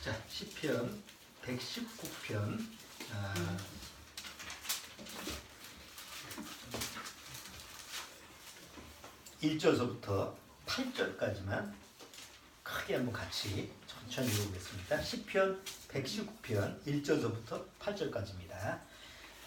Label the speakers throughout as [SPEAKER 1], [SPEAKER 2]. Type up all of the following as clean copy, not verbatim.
[SPEAKER 1] 자, 시편 119편 1절서부터 8절까지만 크게 한번 같이 천천히 읽어보겠습니다. 시편 119편 1절서부터 8절까지입니다.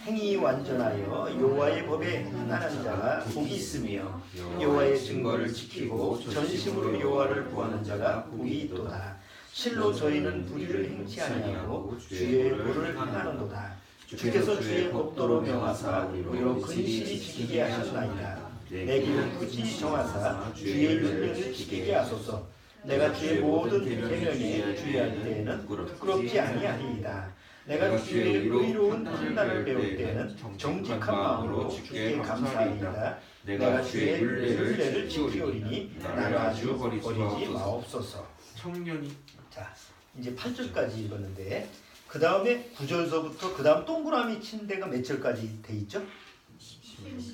[SPEAKER 1] 행위 완전하여 여호와의 법에 행하는 자가 복이 있으며 여호와의 증거를 지키고 전심으로 여호와를 구하는 자가 복이 있도다. 실로 저희는 불의를 행치 아니하고 주의 도를 행하는도다. 주께서 주의 법도로 명하사 우리로 근실히 지키게 하셨나이다. 내 길을 굳이 정하사 주의 율례를 지키게 하소서. 내가 주의 모든 계명에 주의할 때에는 부끄럽지 아니하리이다. 내가 주의 의로운 판단을 배울 때에는 정직한 마음으로 주께 감사하리이다. 내가 주의 율례를 지키오리니 나를 아주 버리지 마옵소서.
[SPEAKER 2] 청년이
[SPEAKER 1] 자, 이제 8절까지 읽었는데 그 다음에 9절서부터 그 다음 동그라미 친 데가 몇 절까지 돼 있죠?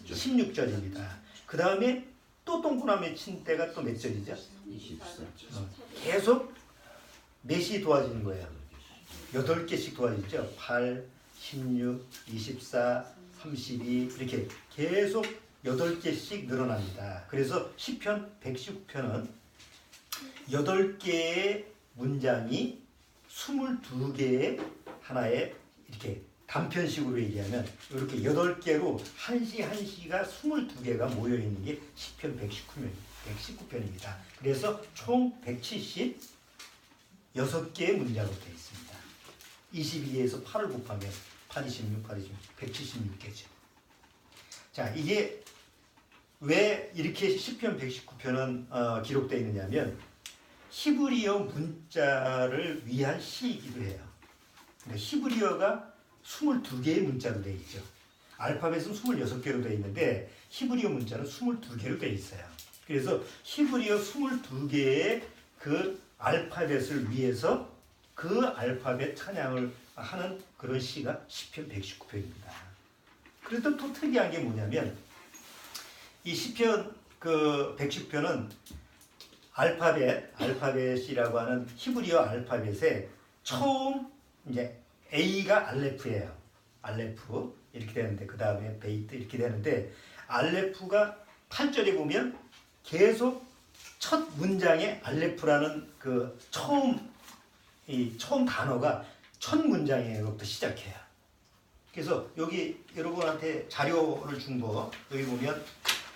[SPEAKER 1] 16절입니다. 그 다음에 또 동그라미 친 데가 또 몇 절이죠?
[SPEAKER 2] 24절.
[SPEAKER 1] 계속 몇이 도와지는 거예요? 8개씩 도와지죠? 8, 16, 24, 32 이렇게 계속 8개씩 늘어납니다. 그래서 시편 119편은 8개의 문장이 22개의 하나의 이렇게 단편식으로 얘기하면 이렇게 8개로 한시가 22개가 모여있는 게 시편 119편입니다. 그래서 총 176개의 문장으로 되어 있습니다. 22개에서 8을 곱하면 8, 26, 176개죠. 자, 이게 왜 이렇게 시편 119편은 기록되어 있느냐면 히브리어 문자를 위한 시이기도 해요. 그러니까 히브리어가 22개의 문자로 되어 있죠. 알파벳은 26개로 되어 있는데 히브리어 문자는 22개로 되어 있어요. 그래서 히브리어 22개의 그 알파벳을 위해서 그 알파벳 찬양을 하는 그런 시가 시편 119편입니다. 그래도 또 특이한 게 뭐냐면 이 시편 그 110편은 알파벳이라고 하는 히브리어 알파벳에 처음 이제 A가 알레프예요. 알레프 이렇게 되는데 그 다음에 베이트 이렇게 되는데 알레프가 8절에 보면 계속 첫 문장에 알레프라는 그 처음 단어가 첫 문장에부터 시작해요. 그래서 여기 여러분한테 자료를 준 거 여기 보면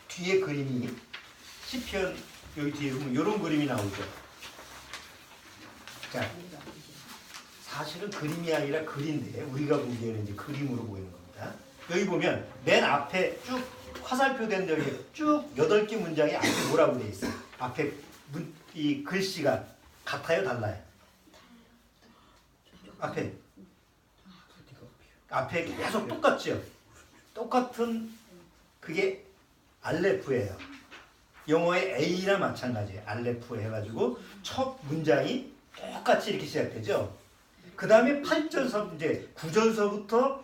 [SPEAKER 1] 뒤에 그림이 시편 여기 뒤에 보면 이런 그림이 나오죠. 자, 사실은 그림이 아니라 글인데 우리가 보기에는 이제 그림으로 보이는 겁니다. 여기 보면 맨 앞에 쭉 화살표된 여기 쭉 8개 문장이 앞에 뭐라고 되어 있어요? 앞에 이 글씨가 같아요, 달라요? 앞에 계속 똑같죠? 똑같은 그게 알레프예요. 영어의 A나 마찬가지예요. 알레프 해가지고 첫 문장이 똑같이 이렇게 시작되죠. 그 다음에 8절서 이제 9절서부터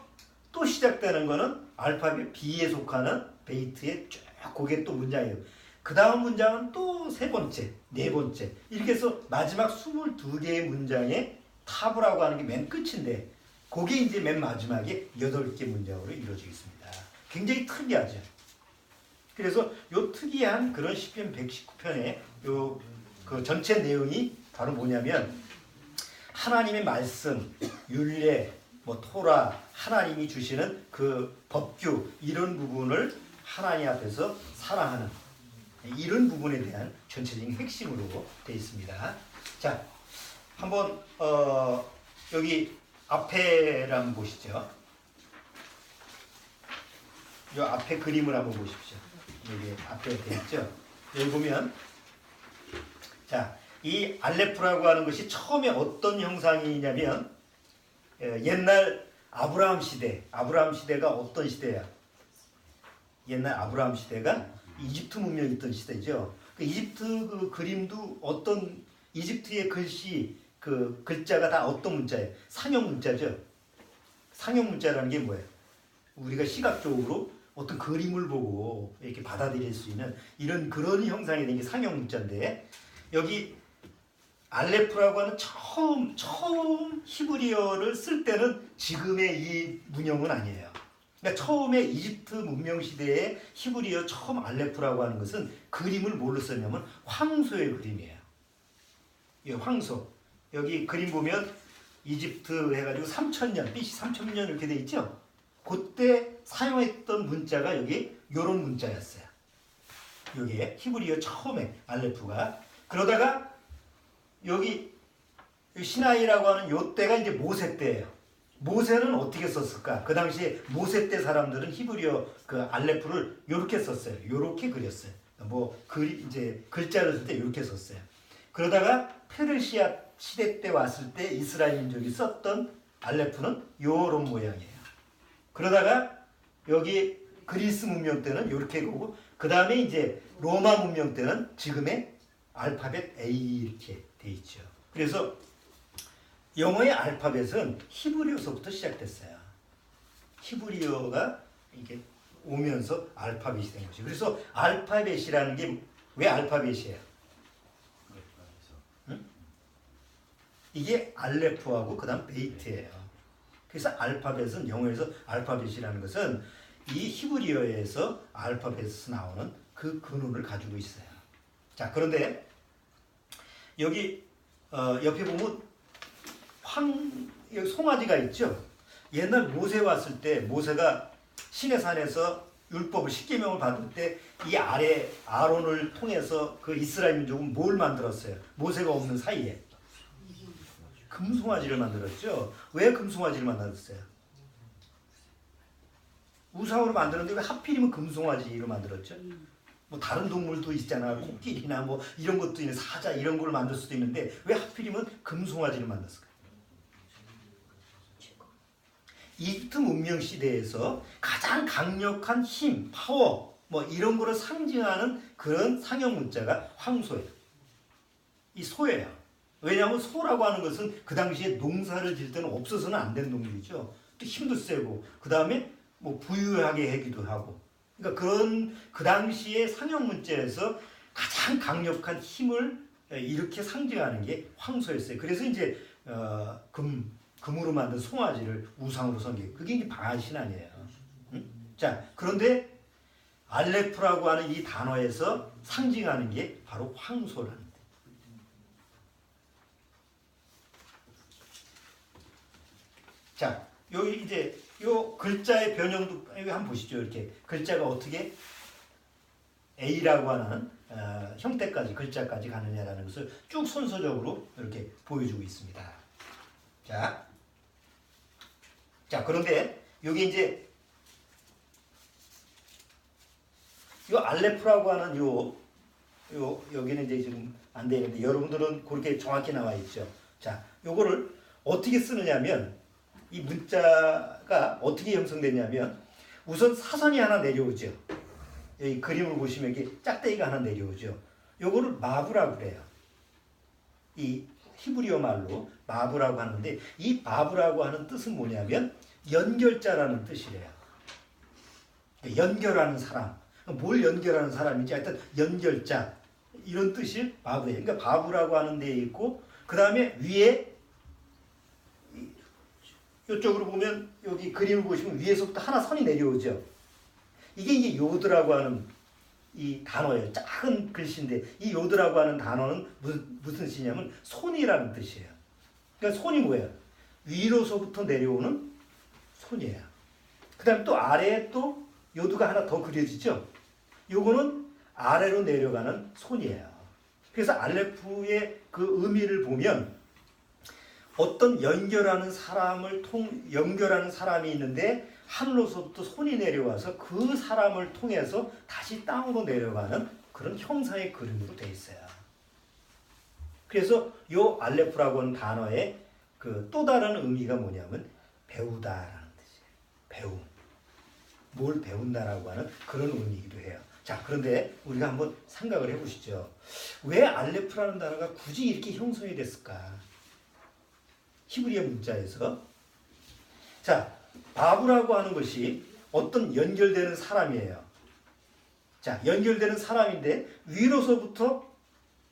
[SPEAKER 1] 또 시작되는 거는 알파벳 B에 속하는 베이트의 쭉 그게 또 문장이에요. 그 다음 문장은 또 세 번째, 네 번째 이렇게 해서 마지막 22개의 문장에 타브라고 하는 게 맨 끝인데 그게 이제 맨 마지막에 8개 문장으로 이루어지겠습니다. 굉장히 특이하죠. 그래서 요 특이한 그런 시편 119편의 요 그 전체 내용이 바로 뭐냐면 하나님의 말씀, 율례, 뭐 토라, 하나님이 주시는 그 법규 이런 부분을 하나님 앞에서 사랑하는 이런 부분에 대한 전체적인 핵심으로 되어 있습니다. 자, 한번 여기 앞에를 한번 보시죠. 이 앞에 그림을 한번 보십시오. 여기 앞에 되어 있죠. 여기 보면 자, 이 알레프라고 하는 것이 처음에 어떤 형상이냐면 옛날 아브라함 시대가 어떤 시대야? 옛날 아브라함 시대가 이집트 문명이 있던 시대죠. 그 이집트 그 그림도 어떤 이집트의 글씨 그 글자가 다 어떤 문자예요? 상형 문자죠. 상형 문자라는 게 뭐예요? 우리가 시각적으로 어떤 그림을 보고 이렇게 받아들일 수 있는 이런 그런 형상이 된 게 상형 문자인데 여기 알레프라고 하는 처음 히브리어를 쓸 때는 지금의 이 문형은 아니에요. 그러니까 처음에 이집트 문명 시대에 히브리어 처음 알레프라고 하는 것은 그림을 뭘로 썼냐면 황소의 그림이에요. 이 황소. 여기 그림 보면 이집트 해가지고 3000년, BC 3000년 이렇게 돼 있죠? 그때 사용했던 문자가 여기 요런 문자였어요. 여기에 히브리어 처음에 알레프가. 그러다가 여기 시나이라고 하는 요 때가 이제 모세 때예요. 모세는 어떻게 썼을까? 그 당시에 모세 때 사람들은 히브리어 그 알레프를 요렇게 썼어요. 요렇게 그렸어요. 이제 글자를 쓸 때 요렇게 썼어요. 그러다가 페르시아 시대 때 왔을 때 이스라엘 민족이 썼던 알레프는 요런 모양이에요. 그러다가 여기 그리스 문명 때는 요렇게 오고, 그 다음에 이제 로마 문명 때는 지금의 알파벳 A 이렇게 돼 있죠. 그래서 영어의 알파벳은 히브리어서부터 시작됐어요. 히브리어가 이게 오면서 알파벳이 된 거죠. 그래서 알파벳이라는 게 왜 알파벳이에요? 응? 이게 알레프하고 그 다음 베이트예요. 그래서 알파벳은 영어에서 알파벳이라는 것은 이 히브리어에서 알파벳에서 나오는 그 근원을 가지고 있어요. 자, 그런데 여기 옆에 보면 여기 송아지가 있죠. 옛날 모세 왔을 때 모세가 시내산에서 율법을 십계명을 받을 때 이 아래 아론을 통해서 그 이스라엘 민족은 뭘 만들었어요? 모세가 없는 사이에 금송아지를 만들었죠. 왜 금송아지를 만들었어요? 우상으로 만드는데 왜 하필이면 금송아지로 만들었죠? 뭐 다른 동물도 있잖아. 코끼리나 뭐 이런 것도 있는 사자 이런 걸 만들 수도 있는데 왜 하필이면 금송아지를 만들었을까요? 이집트 문명 시대에서 가장 강력한 힘, 파워 뭐 이런 거를 상징하는 그런 상형 문자가 황소예요. 이 소예요. 왜냐하면 소라고 하는 것은 그 당시에 농사를 지을 때는 없어서는 안 되는 동물이죠. 또 힘도 세고 그 다음에 뭐 부유하게 하기도 하고. 그러니까 그런 그 당시에 상형 문자에서 가장 강력한 힘을 이렇게 상징하는 게 황소였어요. 그래서 이제 금으로 만든 송아지를 우상으로 섬기고 그게 이제 바알 아니에요. 응? 자, 그런데 알레프라고 하는 이 단어에서 상징하는 게 바로 황소라는 데. 자, 여기 이제 요 글자의 변형도 여기 한번 보시죠. 이렇게 글자가 어떻게 A라고 하는 형태까지 글자까지 가느냐라는 것을 쭉 순서적으로 이렇게 보여주고 있습니다. 자, 그런데 여기 이제 요 알레프라고 하는 여기는 이제 지금 안 되는데 여러분들은 그렇게 정확히 나와 있죠. 자, 요거를 어떻게 쓰느냐면 이 문자가 어떻게 형성되냐면 우선 사선이 하나 내려오죠. 여기 그림을 보시면 여기 짝대기가 하나 내려오죠. 요거를 마브라고 그래요. 이 히브리어 말로 마브라고 하는데 이 마브라고 하는 뜻은 뭐냐면 연결자라는 뜻이래요. 연결하는 사람. 뭘 연결하는 사람인지 하여튼 연결자 이런 뜻이 마브예요. 그러니까 바브라고 하는 데에 있고 그 다음에 위에 이쪽으로 보면 여기 그림을 보시면 위에서부터 하나 선이 내려오죠. 이게 이제 요드라고 하는 이 단어예요. 작은 글씨인데 이 요드라고 하는 단어는 무슨 뜻이냐면 손이라는 뜻이에요. 그러니까 손이 뭐예요? 위로서부터 내려오는 손이에요. 그 다음에 또 아래에 또 요드가 하나 더 그려지죠. 요거는 아래로 내려가는 손이에요. 그래서 알레프의 그 의미를 보면 어떤 연결하는 사람이 있는데 하늘로서부터 손이 내려와서 그 사람을 통해서 다시 땅으로 내려가는 그런 형상의 그림으로 되어 있어요. 그래서 요 알레프라고 하는 단어의 그 또 다른 의미가 뭐냐면 배우다라는 뜻이에요. 배움. 뭘 배운다라고 하는 그런 의미이기도 해요. 자, 그런데 우리가 한번 생각을 해보시죠. 왜 알레프라는 단어가 굳이 이렇게 형성이 됐을까? 히브리어 문자에서. 자, 바브라고 하는 것이 어떤 연결되는 사람이에요. 자, 연결되는 사람인데 위로서부터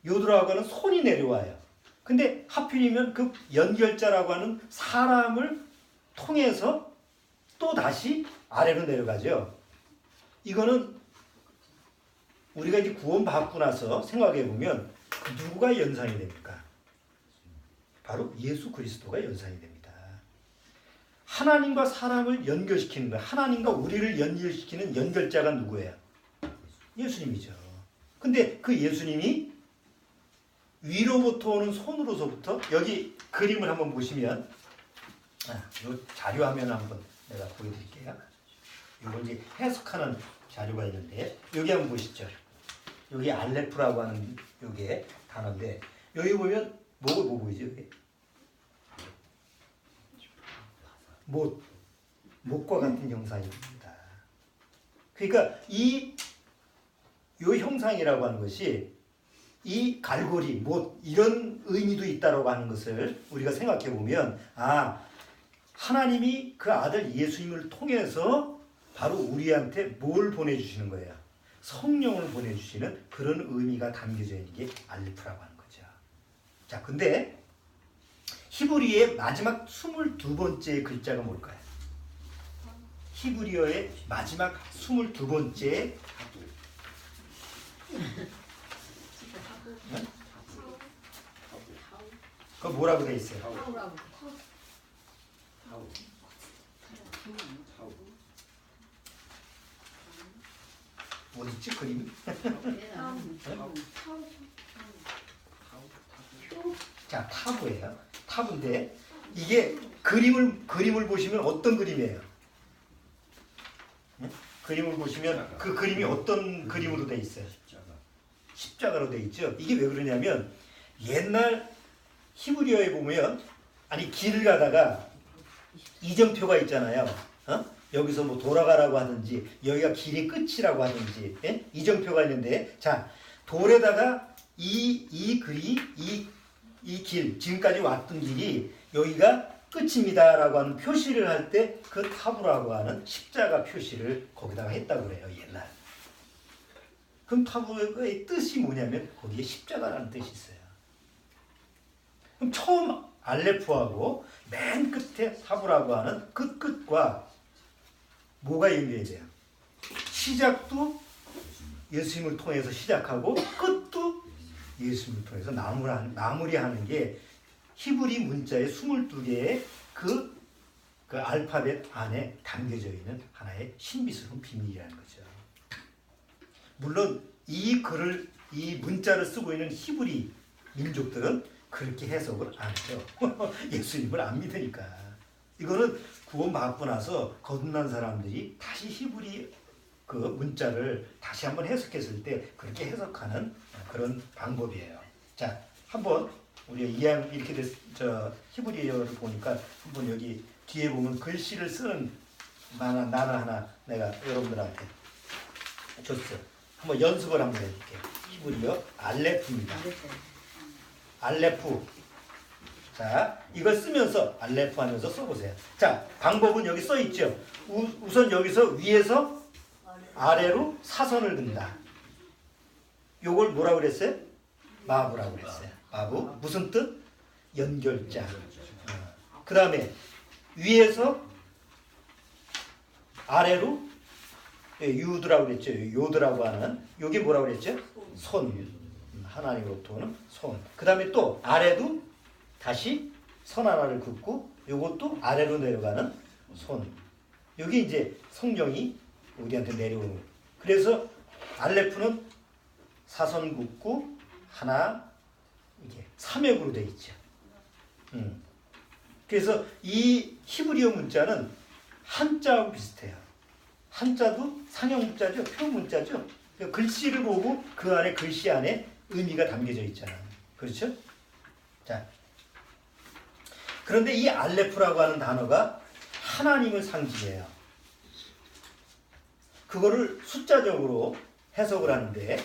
[SPEAKER 1] 요드라고 하는 손이 내려와요. 근데 하필이면 그 연결자라고 하는 사람을 통해서 또 다시 아래로 내려가죠. 이거는 우리가 이제 구원받고 나서 생각해 보면 누구가 연상이 됩니까? 바로 예수 그리스도가 연상이 됩니다. 하나님과 사람을 연결시키는 거예요. 하나님과 우리를 연결시키는 연결자가 누구예요? 예수님이죠. 근데 그 예수님이 위로부터 오는 손으로서부터 여기 그림을 한번 보시면 이 자료 화면 한번 내가 보여드릴게요. 이걸 이제 해석하는 자료가 있는데 여기 한번 보시죠. 여기 알레프라고 하는 요게 단어인데 여기 보면 뭐 보이죠? 여기? 못과 같은 형상입니다. 그러니까 요 형상이라고 하는 것이 이 갈고리, 못 이런 의미도 있다라고 하는 것을 우리가 생각해 보면 하나님이 그 아들 예수님을 통해서 바로 우리한테 뭘 보내주시는 거예요? 성령을 보내주시는 그런 의미가 담겨져 있는 게 알레프라고 하는 거죠. 자, 근데 히브리의 마지막 22번째 글자가 뭘까요? 히브리어의 마지막 22번째 그거 뭐라고 돼 있어요? 어딨지 그림이? 자, 타부예요. 타부인데 이게 그림을 보시면 어떤 그림이에요? 네? 그림을 보시면 그 그림이 어떤 그림으로 돼 있어요? 십자가로 돼 있죠. 이게 왜 그러냐면 옛날 히브리어에 보면 길을 가다가 이정표가 있잖아요. 여기서 뭐 돌아가라고 하든지 여기가 길의 끝이라고 하든지 이정표가 있는데 자 돌에다가 이 길 지금까지 왔던 길이 여기가 끝입니다라고 하는 표시를 할 때 그 타부라고 하는 십자가 표시를 거기다가 했다고 그래요. 옛날. 그럼 타부의 뜻이 뭐냐면 거기에 십자가라는 뜻이 있어요. 그럼 처음 알레프하고 맨 끝에 타부라고 하는 그 끝과 뭐가 연결이 돼요? 시작도 예수님을 통해서 시작하고 끝도 예수님을 통해서 마무리하는 게 히브리 문자의 22개의 그 알파벳 안에 담겨져 있는 하나의 신비스러운 비밀이라는 거죠. 물론 이 문자를 쓰고 있는 히브리 민족들은 그렇게 해석을 안 하죠. 예수님을 안 믿으니까. 이거는 구원받고 나서 거듭난 사람들이 다시 히브리 그 문자를 다시 한번 해석했을 때 그렇게 해석하는 그런 방법이에요. 자, 한번 우리가 이렇게 히브리어를 보니까 한번 여기 뒤에 보면 글씨를 쓰는 나는 하나 내가 여러분들한테 줬어요. 한번 연습을 한번 해볼게요. 히브리어 알레프입니다. 알레프. 자, 이걸 쓰면서 알레프 하면서 써보세요. 자, 방법은 여기 써있죠. 우선 여기서 위에서 아래로 사선을 긋는다. 요걸 뭐라고 그랬어요? 마부라고 그랬어요. 마부. 무슨 뜻? 연결자. 그 다음에 위에서 아래로 유드라고 그랬죠. 요드라고 하는 요게 뭐라고 그랬죠? 손. 하나님으로부터 오는 손. 그 다음에 또 아래도 다시 선 하나를 긋고 요것도 아래로 내려가는 손. 요게 이제 성령이 우리한테 내려오는 거예요. 그래서 알레프는 사선 긋고 하나 이게 삼역으로 되어 있죠. 그래서 이 히브리어 문자는 한자하고 비슷해요. 한자도 상형 문자죠. 표 문자죠. 글씨를 보고 그 안에 글씨 안에 의미가 담겨져 있잖아요. 그렇죠? 자, 그런데 이 알레프라고 하는 단어가 하나님을 상징해요. 그거를 숫자적으로 해석을 하는데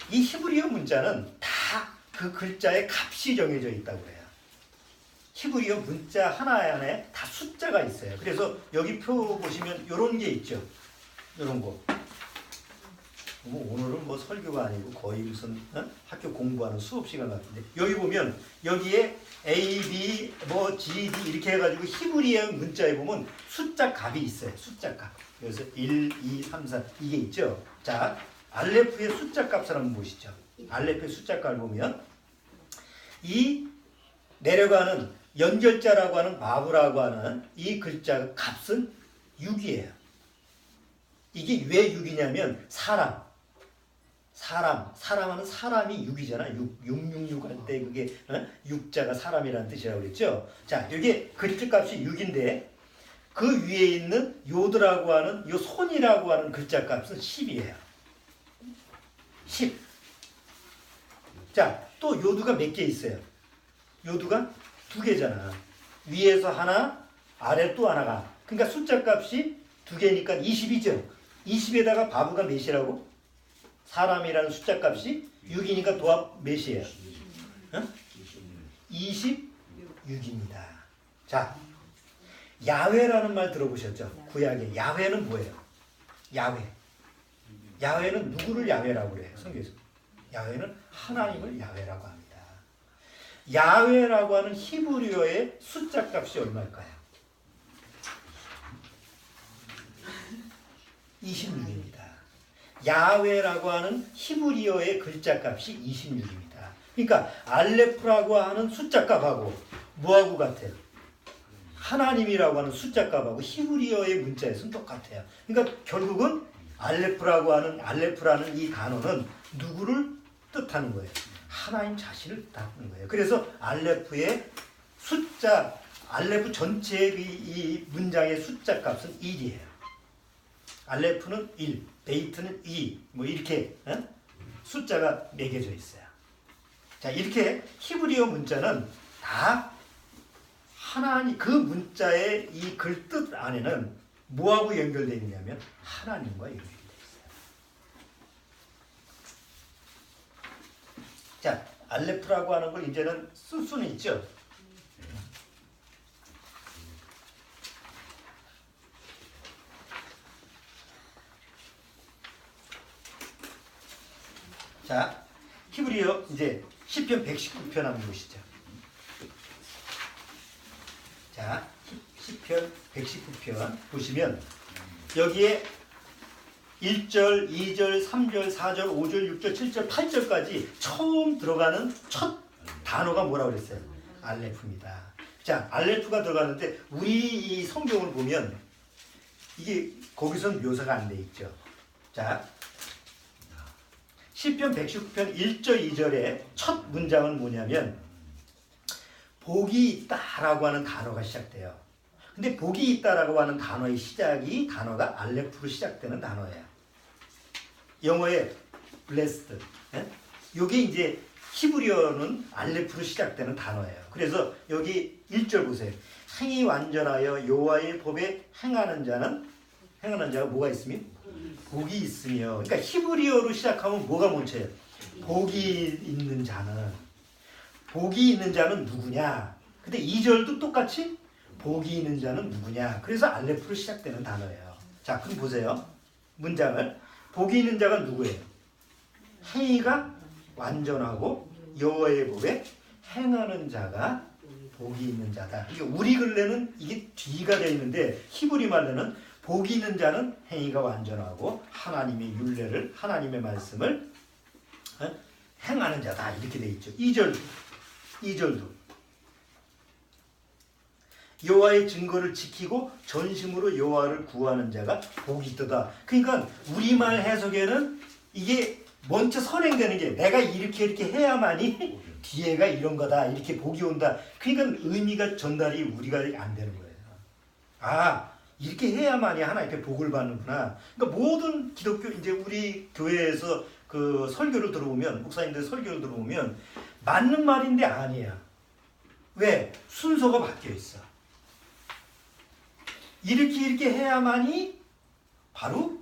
[SPEAKER 1] 이 히브리어 문자는 다 그 글자의 값이 정해져 있다고 해요. 히브리어 문자 하나 안에 다 숫자가 있어요. 그래서 여기 표 보시면 이런 게 있죠. 이런 거. 오늘은 뭐 설교가 아니고 거의 무슨 학교 공부하는 수업 시간 같은데 여기 보면 여기에 A, B, 뭐 G, D 이렇게 해가지고 히브리어 문자에 보면 숫자 값이 있어요. 숫자 값. 그래서 1, 2, 3, 4 이게 있죠. 자, 알레프의 숫자 값을 한번 보시죠. 알레프의 숫자 값을 보면 이 내려가는 연결자라고 하는 바브라고 하는 이 글자 값은 6이에요. 이게 왜 6이냐면 사람하는 사람이 6이잖아. 666 할 때 그게 6자가 사람이라는 뜻이라고 그랬죠. 자, 이게 글자 값이 6인데 그 위에 있는 요드라고 하는 요 손이라고 하는 글자 값은 10이에요. 10. 자, 또 요두가 몇 개 있어요? 요두가 2개잖아. 위에서 하나, 아래 또 하나가. 그러니까 숫자 값이 2개니까 20이죠. 20에다가 바브가 몇이라고? 사람이라는 숫자 값이 6이니까 도합 몇이에요? 26입니다. 자, 야훼라는 말 들어보셨죠? 구약에 야훼는 뭐예요? 야훼는 누구를 야훼라고 그래요? 성경에서. 야훼는 하나님을 야훼라고 합니다. 야훼라고 하는 히브리어의 숫자 값이 얼마일까요? 26입니다. 야훼라고 하는 히브리어의 글자 값이 26입니다. 그러니까 알레프라고 하는 숫자 값하고 뭐하고 같아요? 하나님이라고 하는 숫자 값하고 히브리어의 문자에서는 똑같아요. 그러니까 결국은 알레프라는 이 단어는 누구를 뜻하는 거예요? 하나님 자신을 뜻하는 거예요. 그래서 알레프 전체의 이 문장의 숫자 값은 1이에요. 알레프는 1, 베이트는 2, 뭐 이렇게 숫자가 매겨져 있어요. 자, 이렇게 히브리어 문자는 다 하나님, 그 문자의 이 글 뜻 안에는 뭐하고 연결되어 있냐면 하나님과 연결되어 있어요. 자, 알레프라고 하는 걸 이제는 쓸 수는 있죠. 자, 히브리어 이제 시편 119편 한번 보시죠. 자, 시편 119편 보시면 여기에 1절, 2절, 3절, 4절, 5절, 6절, 7절, 8절까지 처음 들어가는 첫 단어가 뭐라고 그랬어요? 알레프입니다. 자, 알레프가 들어가는데 우리 이 성경을 보면 이게 거기선 묘사가 안 돼 있죠. 자, 시편 119편 1절, 2절의 첫 문장은 뭐냐면 복이 있다라고 하는 단어가 시작돼요. 근데 복이 있다라고 하는 단어의 시작이 단어가 알레프로 시작되는 단어예요. 영어의 blessed. 이게 이제 히브리어는 알레프로 시작되는 단어예요. 그래서 여기 1절 보세요. 행이 완전하여 여호와의 법에 행하는 자가 뭐가 있으면? 복이 있으며. 그러니까 히브리어로 시작하면 뭐가 먼저예요? 복이 있는 자는 누구냐? 근데 2절도 똑같이 복이 있는 자는 누구냐? 그래서 알레프로 시작되는 단어예요. 자, 그럼 보세요. 문장을. 복이 있는 자가 누구예요? 행위가 완전하고 여호와의 법에 행하는 자가 복이 있는 자다. 이게 우리 글래는 이게 뒤가 되어 있는데 히브리 말로는 복이 있는 자는 행위가 완전하고 하나님의 율례를, 하나님의 말씀을 행하는 자다. 이렇게 되어 있죠. 2절도 여호와의 증거를 지키고 전심으로 여호와를 구하는 자가 복이 있도다. 그러니까 우리말 해석에는 이게 먼저 선행되는 게 내가 이렇게 해야만이 뒤에가 이런 거다. 이렇게 복이 온다. 그러니까 의미가 전달이 우리가 안 되는 거예요. 아, 이렇게 해야만이 하나님께 복을 받는구나. 그러니까 모든 기독교, 이제 우리 교회에서 그 설교를 들어보면, 목사님들 설교를 들어보면 맞는 말인데 아니야. 왜? 순서가 바뀌어 있어. 이렇게 해야만이 바로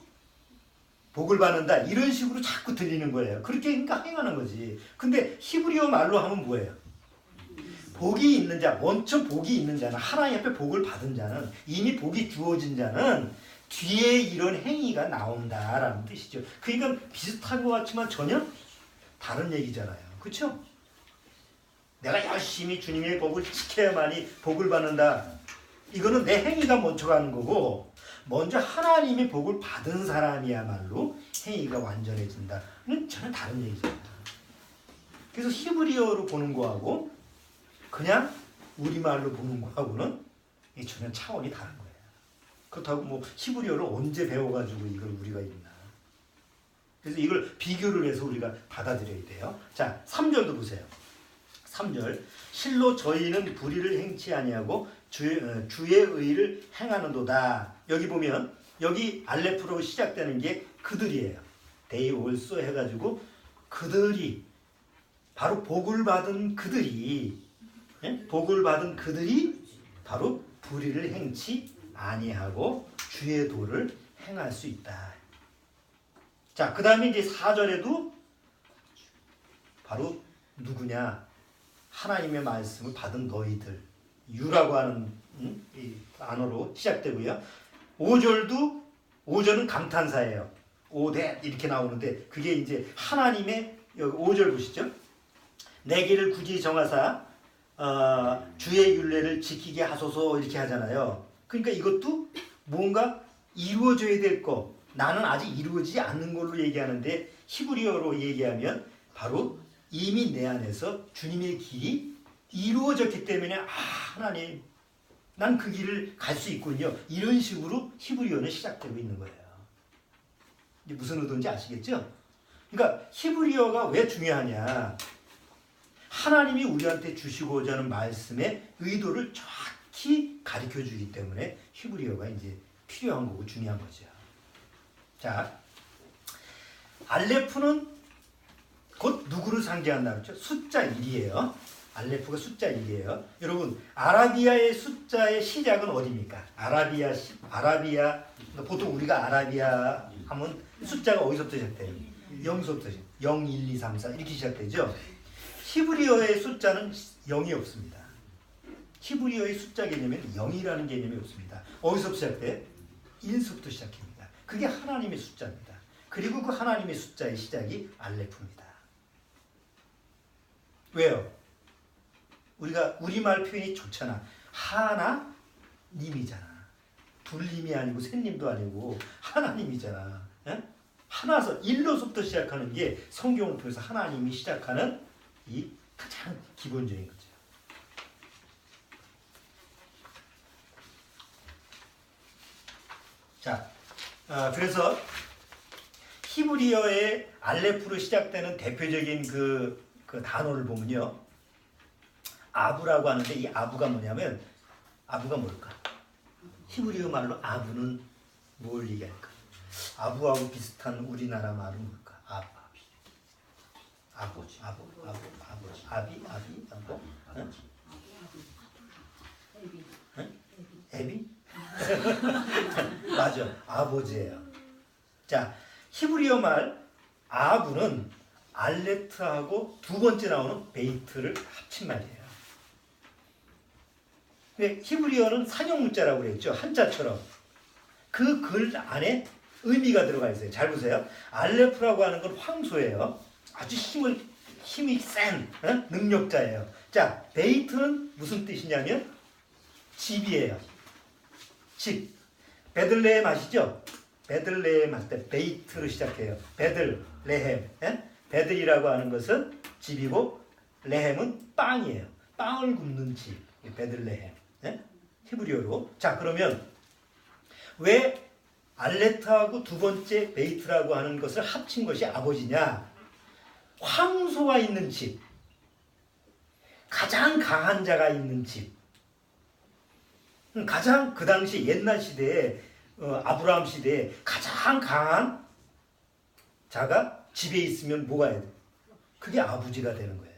[SPEAKER 1] 복을 받는다. 이런 식으로 자꾸 들리는 거예요. 그렇게 그러니까 행하는 거지. 근데 히브리어 말로 하면 뭐예요? 복이 있는 자, 먼저 복이 있는 자는, 하나님 앞에 복을 받은 자는, 이미 복이 주어진 자는 뒤에 이런 행위가 나온다라는 뜻이죠. 그러니까 비슷한 것 같지만 전혀 다른 얘기잖아요. 그렇죠? 내가 열심히 주님의 복을 지켜야만이 복을 받는다. 이거는 내 행위가 먼저 가는 거고, 먼저 하나님의 복을 받은 사람이야말로 행위가 완전해진다는 전혀 다른 얘기잖아요. 그래서 히브리어로 보는 거하고 그냥 우리말로 보는 거하고는 전혀 차원이 다른 거예요. 그렇다고 뭐 히브리어를 언제 배워가지고 이걸 우리가 읽나. 그래서 이걸 비교를 해서 우리가 받아들여야 돼요. 자, 3절도 보세요. 3절. 실로 저희는 불의를 행치 아니하고 주의 의를 행하는도다. 여기 보면 여기 알레프로 시작되는 게 그들이에요. They also 해가지고 그들이 바로 복을 받은 그들이 복을 받은 그들이 바로 불의를 행치 아니하고 주의 도를 행할 수 있다. 자, 그 다음에 이제 4절에도 바로 누구냐? 하나님의 말씀을 받은 너희들. 유라고 하는 이 단어로 시작되고요. 5절은 감탄사예요. 오대 이렇게 나오는데 그게 이제 하나님의 5절 보시죠. 내 길을 굳이 정하사 주의 율례를 지키게 하소서 이렇게 하잖아요. 그러니까 이것도 뭔가 이루어져야 될 거. 나는 아직 이루어지지 않는 걸로 얘기하는데 히브리어로 얘기하면 바로 이미 내 안에서 주님의 길이 이루어졌기 때문에 하나님 난 그 길을 갈 수 있군요. 이런 식으로 히브리어는 시작되고 있는 거예요. 이게 무슨 의도인지 아시겠죠? 그러니까 히브리어가 왜 중요하냐? 하나님이 우리한테 주시고자 하는 말씀의 의도를 정확히 가르쳐 주기 때문에 히브리어가 이제 필요한 거고 중요한 거죠. 자, 알레프는 곧 누구를 상징한다 그랬죠? 숫자 1이에요. 알레프가 숫자 1이에요. 여러분, 아라비아의 숫자의 시작은 어디입니까? 아라비아, 보통 우리가 아라비아 하면 숫자가 어디서부터 시작돼요? 0서부터 0, 1, 2, 3, 4 이렇게 시작되죠? 히브리어의 숫자는 0이 없습니다. 히브리어의 숫자 개념에는 0이라는 개념이 없습니다. 어디서 시작돼? 1서부터 시작합니다. 그게 하나님의 숫자입니다. 그리고 그 하나님의 숫자의 시작이 알레프입니다. 왜요? 우리가 우리말 표현이 좋잖아. 하나님이잖아. 둘님이 아니고 셋님도 아니고 하나님이잖아. 에? 하나서 1로서부터 시작하는 게 성경을 통해서 하나님이 시작하는 이 가장 기본적인 거죠. 자, 그래서 히브리어의 알레프로 시작되는 대표적인 그 단어를 보면요. 아부라고 하는데 이 아부가 뭐냐면 아부가 뭘까? 히브리어 말로 아부는 뭘 얘기할까? 아부하고 비슷한 우리나라 말은 뭘까? 아버지. 애비? 맞아. 아버지예요. 자, 히브리어 말 아부는 알레트하고 두 번째 나오는 베이트를 합친 말이에요. 근데 히브리어는 상형 문자라고 그랬죠. 한자처럼. 그 글 안에 의미가 들어가 있어요. 잘 보세요. 알레프라고 하는 건 황소예요. 아주 힘이 센 능력자예요. 자, 베이트는 무슨 뜻이냐면 집이에요. 집. 베들레헴 아시죠? 베들레헴 할 때 베이트로 시작해요. 베들레헴. 베들이라고 하는 것은 집이고 레헴은 빵이에요. 빵을 굽는 집. 베들레헴. 히브리어로. 자, 그러면 왜 알레트하고 두 번째 베이트라고 하는 것을 합친 것이 아버지냐? 황소가 있는 집. 가장 강한 자가 있는 집. 가장 그 당시 옛날 시대에 아브라함 시대에 가장 강한 자가 집에 있으면 뭐가 해야 돼? 그게 아버지가 되는 거예요.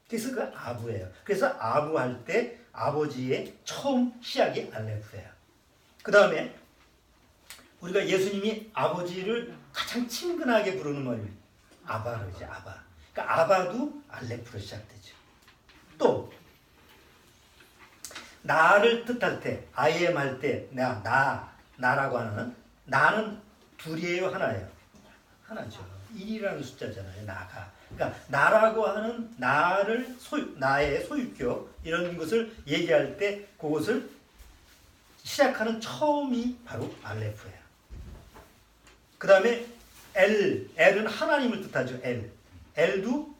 [SPEAKER 1] 그래서 그 아부예요. 그래서 아부 할 때 아버지의 처음 시작이 알레프예요. 그 다음에 우리가 예수님이 아버지를 가장 친근하게 부르는 말이 아바로 이제 아바. 그러니까 아바도 알레프로 시작되죠. 또 나를 뜻할 때 I am 할 때 나 나라고 하는 나는 둘이에요, 하나예요? 하나죠. 1이라는 숫자잖아요. 나가. 그러니까 나라고 하는 나의 소유격 이런 것을 얘기할 때 그것을 시작하는 처음이 바로 알레프예요. 그 다음에 L은 하나님을 뜻하죠. L도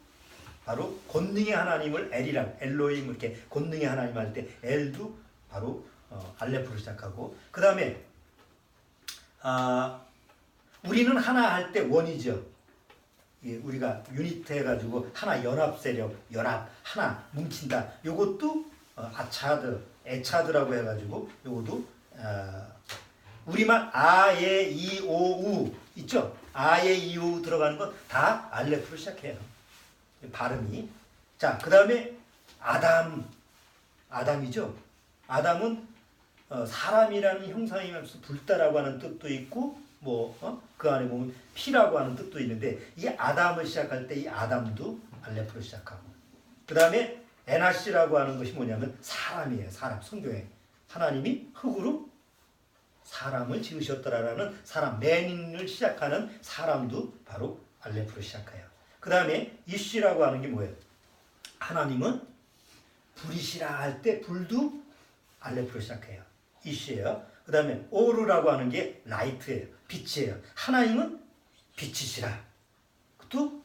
[SPEAKER 1] 바로 권능의 하나님을 L이라고, 엘로힘 이렇게 권능의 하나님 할 때 L도 바로 알레프로 시작하고, 그 다음에 우리는 하나 할 때 원이죠. 우리가 유니트 해가지고 하나 연합 세력, 연합 하나 뭉친다. 요것도 에차드라고 해가지고 요것도 우리만 아예 이오우 있죠. 아예 이오우 들어가는 건 다 알레프로 시작해요. 발음이. 자, 그 다음에 아담이죠. 아담은 사람이라는 형상이면서 불다라고 하는 뜻도 있고 그 안에 보면 피라고 하는 뜻도 있는데 이 아담을 시작할 때 이 아담도 알레프로 시작하고, 그 다음에 에나시라고 하는 것이 뭐냐면 사람이에요. 사람. 성경에 하나님이 흙으로 사람을 지으셨더라라는 사람, 맨인을 시작하는 사람도 바로 알레프로 시작해요. 그 다음에 이쉬라고 하는 게 뭐예요? 하나님은 불이시라 할 때 불도 알레프로 시작해요. 이쉬예요. 그 다음에 오르라고 하는 게 라이트예요. 빛이에요. 하나님은 빛이시라. 그것도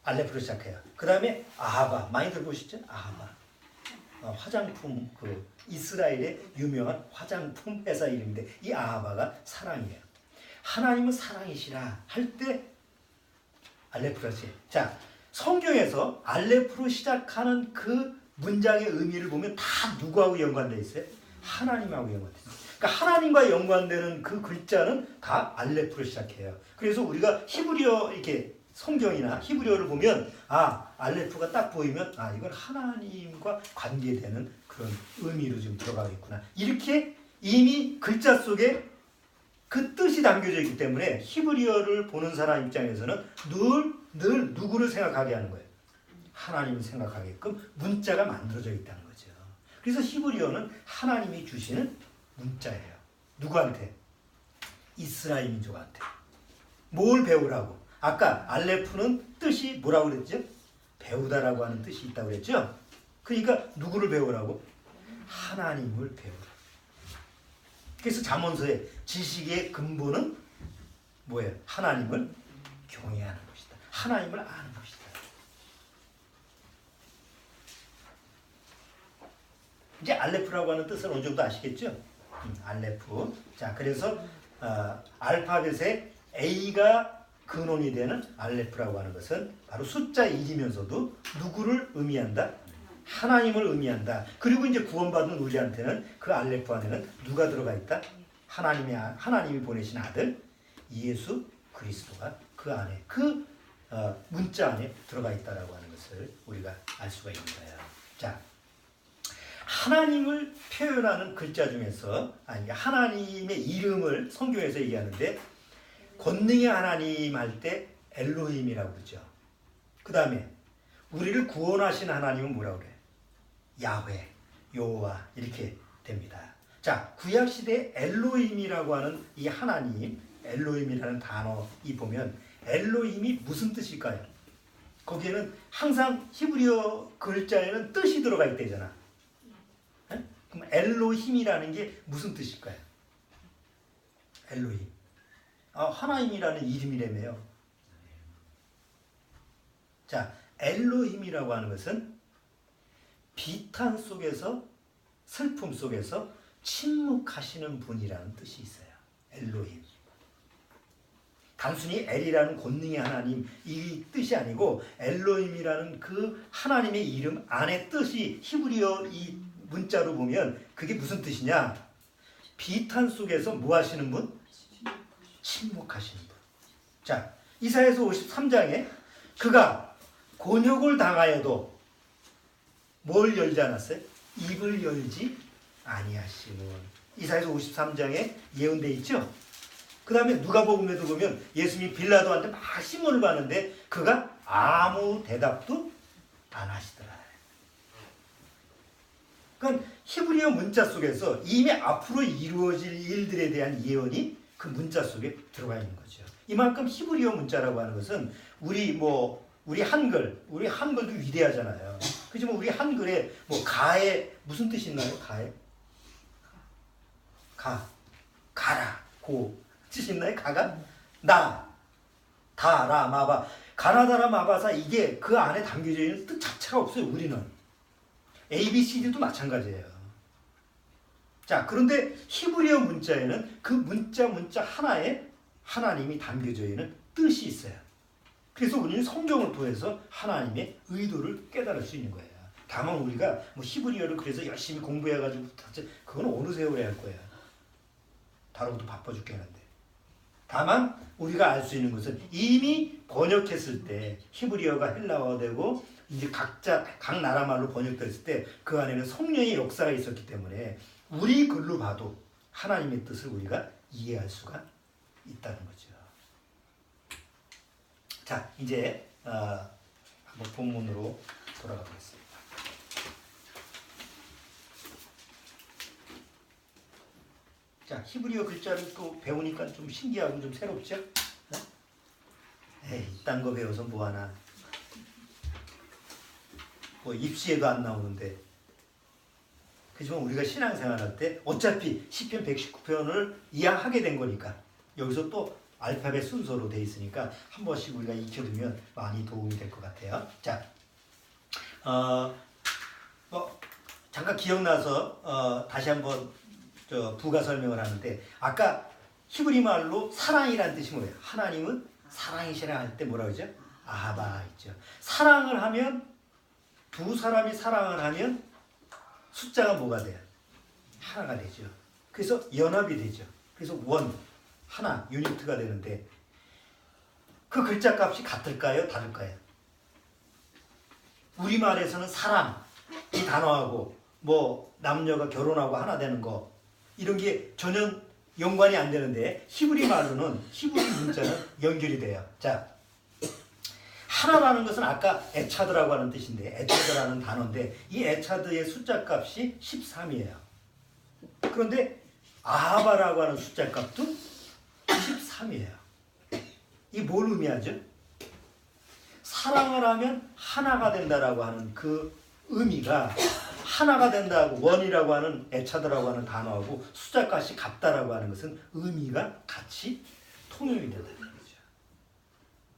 [SPEAKER 1] 알레프로 시작해요. 그 다음에 아하바. 많이 들어보시죠? 아하바. 화장품, 이스라엘의 유명한 화장품 회사 이름인데 이 아하바가 사랑이에요. 하나님은 사랑이시라 할 때 알레프로 시작해요. 자, 성경에서 알레프로 시작하는 그 문장의 의미를 보면 다 누구하고 연관되어 있어요? 하나님하고 연관되어 있어요. 그러니까 하나님과 연관되는 그 글자는 다 알레프로 시작해요. 그래서 우리가 히브리어 이렇게 성경이나 히브리어를 보면 알레프가 딱 보이면 이건 하나님과 관계되는 그런 의미로 좀 들어가겠구나. 이렇게 이미 글자 속에 그 뜻이 담겨져 있기 때문에 히브리어를 보는 사람 입장에서는 늘 누구를 생각하게 하는 거예요? 하나님을 생각하게끔 문자가 만들어져 있다는 거죠. 그래서 히브리어는 하나님이 주시는 문자예요. 누구한테? 이스라엘 민족한테. 뭘 배우라고? 아까 알레프는 뜻이 뭐라고 그랬죠? 배우다라고 하는 뜻이 있다고 그랬죠? 그러니까 누구를 배우라고? 하나님을 배우라. 그래서 잠언서의 지식의 근본은 뭐예요? 하나님을 경외하는 것이다. 하나님을 아는 것이다. 이제 알레프라고 하는 뜻을 어느 정도 아시겠죠? 알레프. 자, 그래서 알파벳의 A가 근원이 되는 알레프라고 하는 것은 바로 숫자 1이면서도 누구를 의미한다? 하나님을 의미한다. 그리고 이제 구원받은 우리한테는 그 알레프 안에는 누가 들어가 있다? 하나님이 보내신 아들 예수 그리스도가 그 안에 문자 안에 들어가 있다라고 하는 것을 우리가 알 수가 있는 거예요. 자, 하나님을 표현하는 글자 중에서 하나님의 이름을 성경에서 얘기하는데 권능의 하나님 할 때 엘로힘이라고 그러죠. 그 다음에 우리를 구원하신 하나님은 뭐라고 그래요? 야훼, 여호와 이렇게 됩니다. 자, 구약시대 엘로힘이라고 하는 이 하나님, 엘로힘이라는 단어 보면 엘로힘이 무슨 뜻일까요? 거기에는 항상 히브리어 글자에는 뜻이 들어가 있대잖아. 그럼 엘로힘이라는 게 무슨 뜻일까요? 엘로힘. 하나님이라는 이름이라며요. 자, 엘로힘이라고 하는 것은 비탄 속에서 슬픔 속에서 침묵하시는 분이라는 뜻이 있어요. 엘로힘. 단순히 엘이라는 권능의 하나님 이 뜻이 아니고 엘로힘이라는 그 하나님의 이름 안에 뜻이 히브리어 이 문자로 보면 그게 무슨 뜻이냐? 비탄 속에서 뭐 하시는 분? 침묵하시는 분. 자, 이사야서 53장에 그가 곤욕을 당하여도 뭘 열지 않았어요? 입을 열지 아니하시는. 이사야서 53장에 예언되어 있죠? 그 다음에 누가복음에도 보면 예수님이 빌라도한테 막 시몬을 받는데 그가 아무 대답도 안 하시더라. 그러니까 그러니까 히브리어 문자 속에서 이미 앞으로 이루어질 일들에 대한 예언이 그 문자 속에 들어가 있는 거죠. 이만큼 히브리어 문자라고 하는 것은 우리 한글도 위대하잖아요. 그지만 우리 한글에 가에 무슨 뜻이 있나요? 가에 가라 고 뜻이 있나요? 가가 다라 마바 가나다라 마바사 이게 그 안에 담겨져 있는 뜻 자체가 없어요. 우리는 ABCD도 마찬가지예요. 자, 그런데 히브리어 문자에는 그 문자 하나에 하나님이 담겨져 있는 뜻이 있어요. 그래서 우리는 성경을 통해서 하나님의 의도를 깨달을 수 있는 거예요. 다만 우리가 히브리어를 그래서 열심히 공부해가지고 그건 어느 세월에 할 거야. 다루고도 바빠 죽겠는데. 다만 우리가 알 수 있는 것은 이미 번역했을 때 히브리어가 헬라어가 되고 이제 각 나라 말로 번역됐을 때 그 안에는 성령의 역사가 있었기 때문에 우리 글로 봐도 하나님의 뜻을 우리가 이해할 수가 있다는 거죠. 자, 이제 한번 본문으로 돌아가 보겠습니다. 자, 히브리어 글자를 또 배우니까 좀 신기하고 좀 새롭죠? 에이, 이딴 거 배워서 뭐하나. 입시에도 안 나오는데. 그렇지만 우리가 신앙생활 할 때 어차피 시편 119편을 이해하게 된 거니까 여기서 또 알파벳 순서로 돼 있으니까 한 번씩 우리가 익혀두면 많이 도움이 될 것 같아요. 자, 잠깐 기억나서 다시 한번 부가 설명을 하는데 아까 히브리 말로 사랑이라는 뜻이 뭐예요? 하나님은 사랑이시라 할 때 뭐라 그러죠? 아하바 있죠. 사랑을 하면 두 사람이 사랑을 하면 숫자가 뭐가 돼요? 하나가 되죠. 그래서 연합이 되죠. 그래서 하나, 유니트가 되는데 그 글자 값이 같을까요? 다를까요? 우리말에서는 사랑 이 단어하고 남녀가 결혼하고 하나 되는 거 이런 게 전혀 연관이 안 되는데 히브리 문자는 연결이 돼요. 자, 하나라는 것은 아까 에차드라고 하는 뜻인데 에차드라는 단어인데 이 에차드의 숫자 값이 13이에요. 그런데 아하바라고 하는 숫자 값도 13이에요. 이 뭘 의미하죠? 사랑을 하면 하나가 된다라고 하는 그 의미가 하나가 된다고 원이라고 하는 에차드라고 하는 단어하고 숫자 값이 같다라고 하는 것은 의미가 같이 통용이 된다는 거죠.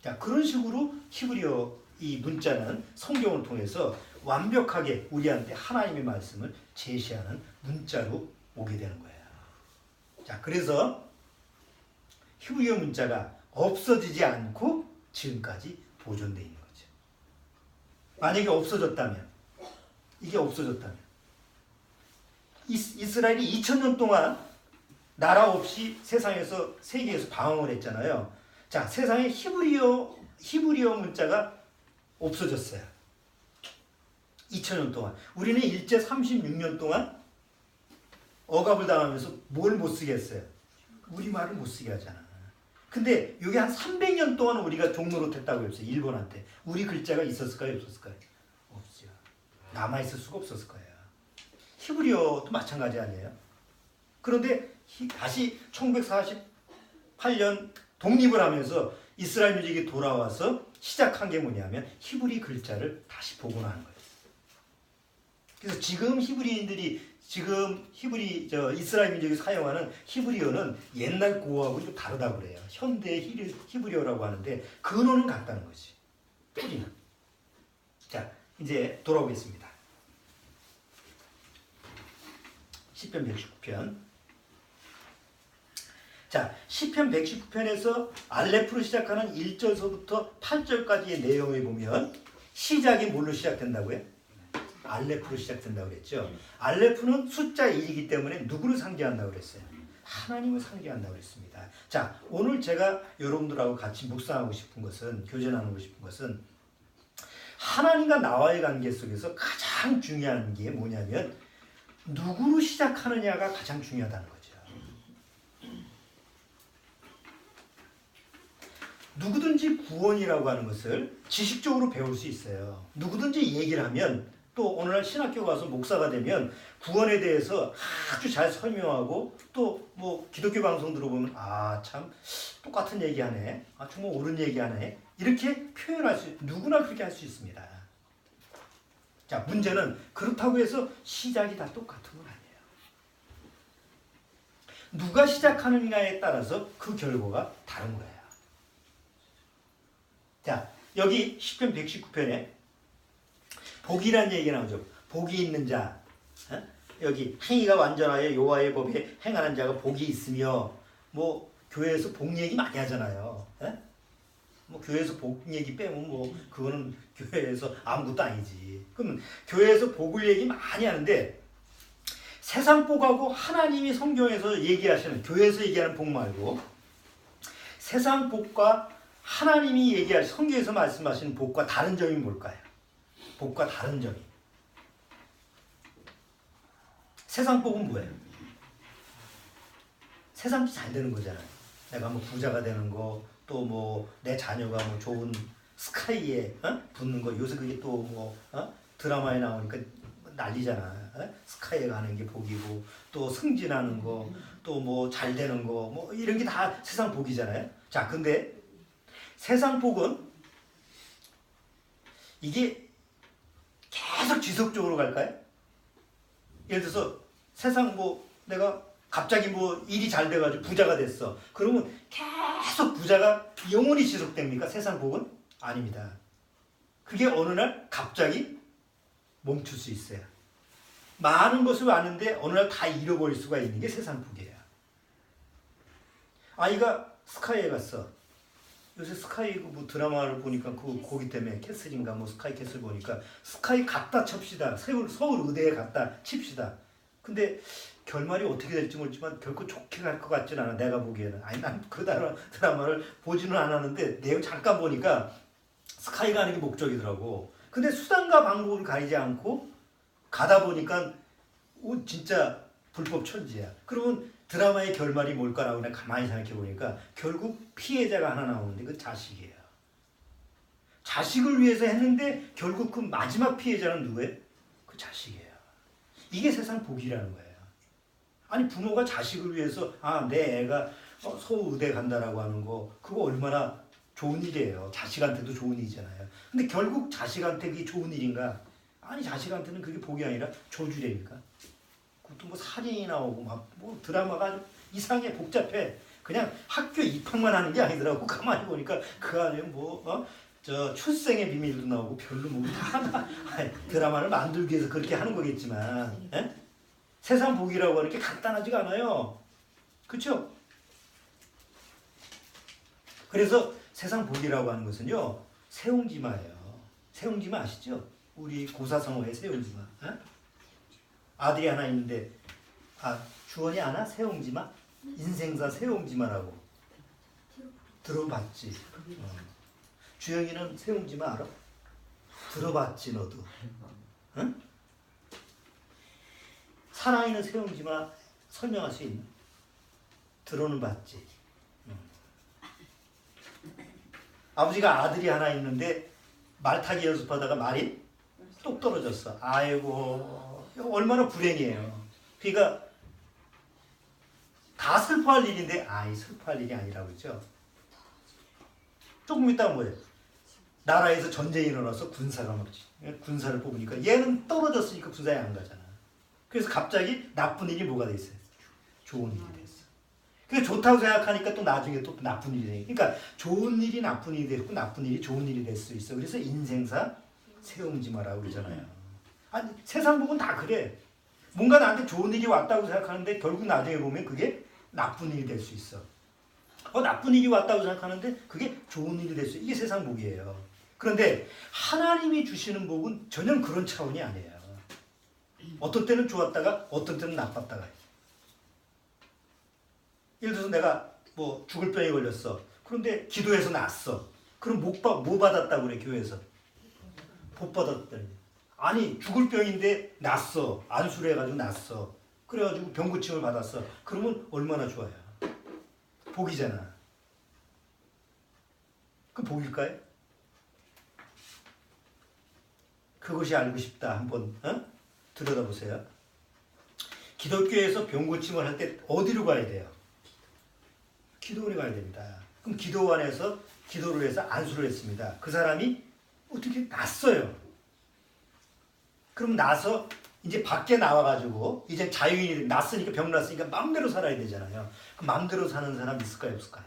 [SPEAKER 1] 자, 그런 식으로 히브리어 이 문자는 성경을 통해서 완벽하게 우리한테 하나님의 말씀을 제시하는 문자로 오게 되는 거예요. 자, 그래서 히브리어 문자가 없어지지 않고 지금까지 보존되어 있는 거죠. 만약에 이게 없어졌다면 이스라엘이 2000년 동안 나라 없이 세계에서 방황을 했잖아요. 자, 세상에 히브리어 문자가 없어졌어요. 2000년 동안. 우리는 일제 36년 동안 억압을 당하면서 뭘 못 쓰게 했어요? 우리말을 못 쓰게 하잖아. 근데 이게 한 300년 동안 우리가 종노릇 했다고 했어요. 일본한테. 우리 글자가 있었을까요? 없었을까요? 없죠. 남아있을 수가 없었을 거예요. 히브리어도 마찬가지 아니에요? 그런데 다시 1948년 독립을 하면서 이스라엘 민족이 돌아와서 시작한 게 뭐냐면 히브리 글자를 다시 복원하는 거예요. 그래서 지금 이스라엘 민족이 사용하는 히브리어는 옛날 고어하고 좀 다르다고 그래요. 현대 히브리어라고 하는데 근원은 같다는 거지. 뿌리는. 자, 이제 돌아오겠습니다. 시편 119편. 자, 시편 119편에서 알레프로 시작하는 1절서부터 8절까지의 내용을 보면 시작이 뭘로 시작된다고요? 알레프로 시작된다고 그랬죠. 알레프는 숫자 1이기 때문에 누구를 상징한다고 그랬어요? 하나님을 상징한다고 그랬습니다. 자, 오늘 제가 여러분들하고 같이 묵상하고 싶은 것은, 교제나누고 싶은 것은 하나님과 나와의 관계 속에서 가장 중요한 게 뭐냐면 누구로 시작하느냐가 가장 중요하다는 거죠. 누구든지 구원이라고 하는 것을 지식적으로 배울 수 있어요. 누구든지 얘기를 하면 또 어느 날 신학교 가서 목사가 되면 구원에 대해서 아주 잘 설명하고 또 뭐 기독교 방송 들어보면 아 참 똑같은 얘기하네. 아 정말 옳은 얘기하네. 이렇게 표현할 수 누구나 그렇게 할 수 있습니다. 자 문제는 그렇다고 해서 시작이 다 똑같은 건 아니에요. 누가 시작하느냐에 따라서 그 결과가 다른 거예요. 자 여기 시편 119편에 복이라는 얘기 나오죠. 복이 있는 자. 여기 행위가 완전하여 여호와의 법에 행하는 자가 복이 있으며 뭐 교회에서 복 얘기 많이 하잖아요. 뭐 교회에서 복 얘기 빼면 뭐 그거는 교회에서 아무것도 아니지. 그러면 교회에서 복을 얘기 많이 하는데 세상 복하고 하나님이 성경에서 얘기하시는 교회에서 얘기하는 복 말고 세상 복과 하나님이 얘기하시는 성경에서 말씀하시는 복과 다른 점이 뭘까요? 복과 다른 점이 세상 복은 뭐예요? 세상이 잘 되는 거잖아요. 내가 뭐 부자가 되는 거, 또 뭐 내 자녀가 뭐 좋은 스카이에 붙는 거. 요새 그게 또 뭐 드라마에 나오니까 난리잖아. 스카이에 가는 게 복이고, 또 승진하는 거, 또 뭐 잘 되는 거, 뭐 이런 게 다 세상 복이잖아요. 자, 근데 세상 복은 이게 계속 지속적으로 갈까요? 예를 들어서 세상 뭐 내가 갑자기 뭐 일이 잘 돼가지고 부자가 됐어. 그러면 계속 부자가 영원히 지속됩니까? 세상 복은? 아닙니다. 그게 어느 날 갑자기 멈출 수 있어요. 많은 것을 왔는데 어느 날 다 잃어버릴 수가 있는 게 세상 복이에요. 아이가 스카이에 갔어. 요새 스카이 뭐 드라마를 보니까 그 거기 때문에 캐슬인가 뭐 스카이 캐슬 보니까 스카이 갔다 칩시다. 서울 의대에 갔다 칩시다. 근데 결말이 어떻게 될지 모르지만 결코 좋게 갈 것 같지는 않아. 내가 보기에는. 아니 난 그 드라마를 보지는 않았는데 내용 잠깐 보니까 스카이 가는 게 목적이더라고. 근데 수단과 방법을 가리지 않고 가다 보니까 진짜 불법 천지야. 그러면 드라마의 결말이 뭘까라고 그냥 가만히 생각해 보니까 결국 피해자가 하나 나오는데 그 자식이에요. 자식을 위해서 했는데 결국 그 마지막 피해자는 누구예요? 그 자식이에요. 이게 세상 복이라는 거예요. 아니 부모가 자식을 위해서 내 애가 서울의대 간다라고 하는 거 그거 얼마나 좋은 일이에요. 자식한테도 좋은 일이잖아요. 근데 결국 자식한테 그게 좋은 일인가? 아니 자식한테는 그게 복이 아니라 저주래니까. 그것도 뭐 살인이 나오고 막 뭐 드라마가 아주 이상해 복잡해. 그냥 학교 입학만 하는 게 아니더라고. 가만히 보니까 그 안에 저 출생의 비밀도 나오고 별로 뭐 다 드라마를 만들기 위해서 그렇게 하는 거겠지만 세상 복이라고 하는 게 간단하지가 않아요. 그렇죠? 그래서 세상 복이라고 하는 것은요. 세옹지마예요. 세옹지마 아시죠? 우리 고사성어의 세옹지마. 아들이 하나 있는데 주원이 아나? 세옹지마? 인생사 세옹지마라고 들어봤지? 주영이는 세옹지마 알아? 들어봤지 너도? 응? 사랑이는 세옹지마 설명할 수 있나? 들어는 봤지? 아버지가 아들이 하나 있는데 말타기 연습하다가 말이 똑 떨어졌어. 아이고 얼마나 불행이에요. 그러니까 다 슬퍼할 일인데 이 슬퍼할 일이 아니라고 그랬죠. 조금 있다가 뭐예요? 나라에서 전쟁이 일어나서 군사가 군사를 뽑으니까 얘는 떨어졌으니까 군사에 안 가잖아. 그래서 갑자기 나쁜 일이 뭐가 돼 있어요? 좋은 일이 됐어. 그게 좋다고 생각하니까 또 나중에 또 나쁜 일이 돼. 그러니까 좋은 일이 나쁜 일이 됐고 나쁜 일이 좋은 일이 될 수 있어. 그래서 인생사 세옹지마라고 그러잖아요. 아니 세상 복은 다 그래. 뭔가 나한테 좋은 일이 왔다고 생각하는데 결국 나중에 보면 그게 나쁜 일이 될 수 있어. 나쁜 일이 왔다고 생각하는데 그게 좋은 일이 될 수 있어. 이게 세상 복이에요. 그런데 하나님이 주시는 복은 전혀 그런 차원이 아니에요. 어떤 때는 좋았다가 어떤 때는 나빴다가. 예를 들어서 내가 뭐 죽을 병에 걸렸어. 그런데 기도해서 낫어. 그럼 뭐 받았다고 그래 교회에서? 복 받았다니. 아니 죽을 병인데 낫어. 안수를 해가지고 낫어. 그래가지고 병 고침을 받았어. 그러면 얼마나 좋아요. 복이잖아. 그 복일까요? 그것이 알고 싶다. 한번 들여다보세요. 기독교에서 병 고침을 할 때 어디로 가야 돼요? 기도원에 가야 됩니다. 그럼 기도원에서 기도를 해서 안수를 했습니다. 그 사람이 어떻게 났어요. 그럼 나서 이제 밖에 나와가지고 이제 자유인이 났으니까 병 났으니까 마음대로 살아야 되잖아요. 그 마음대로 사는 사람 있을까요? 없을까요?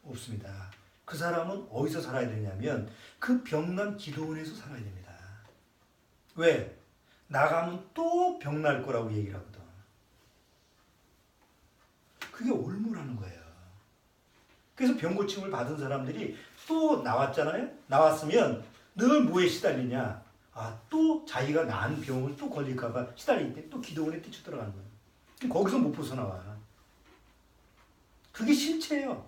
[SPEAKER 1] 없습니다. 그 사람은 어디서 살아야 되냐면 그 병난 기도원에서 살아야 됩니다. 왜? 나가면 또 병 날 거라고 얘기를 하거든. 그게 올무라는 거예요. 그래서 병 고침을 받은 사람들이 또 나왔잖아요. 나왔으면 늘 뭐에 시달리냐? 또 자기가 난 병을 또 걸릴까 봐 시달릴 때 또 기도원에 뛰쳐 들어가는 거예요. 거기서 못 벗어나와. 그게 실체예요.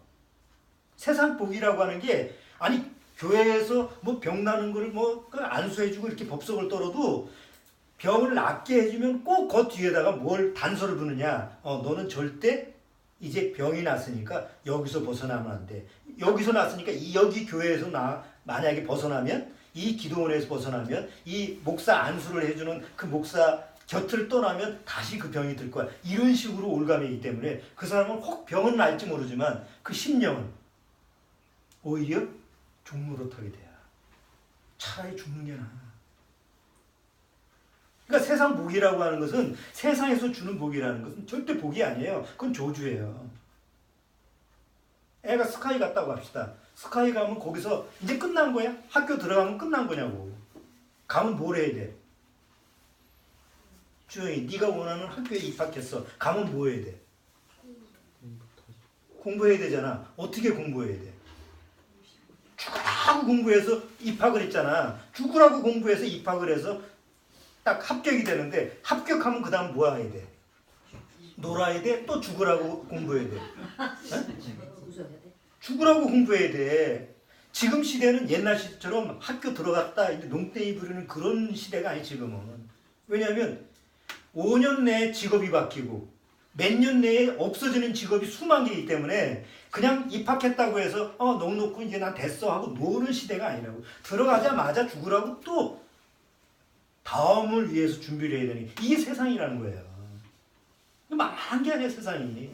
[SPEAKER 1] 세상 복이라고 하는 게 아니 교회에서 뭐 병 나는 거를 뭐 안수해주고 이렇게 법석을 떨어도 병을 낫게 해주면 꼭 그 뒤에다가 뭘 단서를 두느냐? 너는 절대 이제 병이 났으니까 여기서 벗어나면 안 돼. 여기서 났으니까 여기 교회에서 만약에 벗어나면 이 기도원에서 벗어나면 이 목사 안수를 해주는 그 목사 곁을 떠나면 다시 그 병이 들 거야. 이런 식으로 올가매이기 때문에 그 사람은 혹 병은 날지 모르지만 그 심령은 오히려 종노릇하게 돼요. 차라리 죽는 게 나아. 그러니까 세상 복이라고 하는 것은 세상에서 주는 복이라는 것은 절대 복이 아니에요. 그건 저주예요. 애가 스카이 갔다고 합시다. 스카이 가면 거기서 이제 끝난 거야? 학교 들어가면 끝난 거냐고. 가면 뭘 해야 돼? 주영이 네가 원하는 학교에 입학했어. 가면 뭐 해야 돼? 공부해야 되잖아. 어떻게 공부해야 돼? 죽으라고 공부해서 입학을 했잖아. 죽으라고 공부해서 입학을 해서 딱 합격이 되는데 합격하면 그 다음 뭐 해야 돼? 놀아야 돼? 또 죽으라고 공부해야 돼? 죽으라고 공부해야 돼. 지금 시대는 옛날 시대처럼 학교 들어갔다 이제 농땡이 부리는 그런 시대가 아니 지금은. 왜냐하면 5년 내에 직업이 바뀌고 몇 년 내에 없어지는 직업이 수만 개이기 때문에 그냥 입학했다고 해서 넉넉고 이제 난 됐어 하고 노는 시대가 아니라고. 들어가자마자 죽으라고 또 다음을 위해서 준비를 해야 되니 이게 세상이라는 거예요. 만만한 게 아니야 세상이.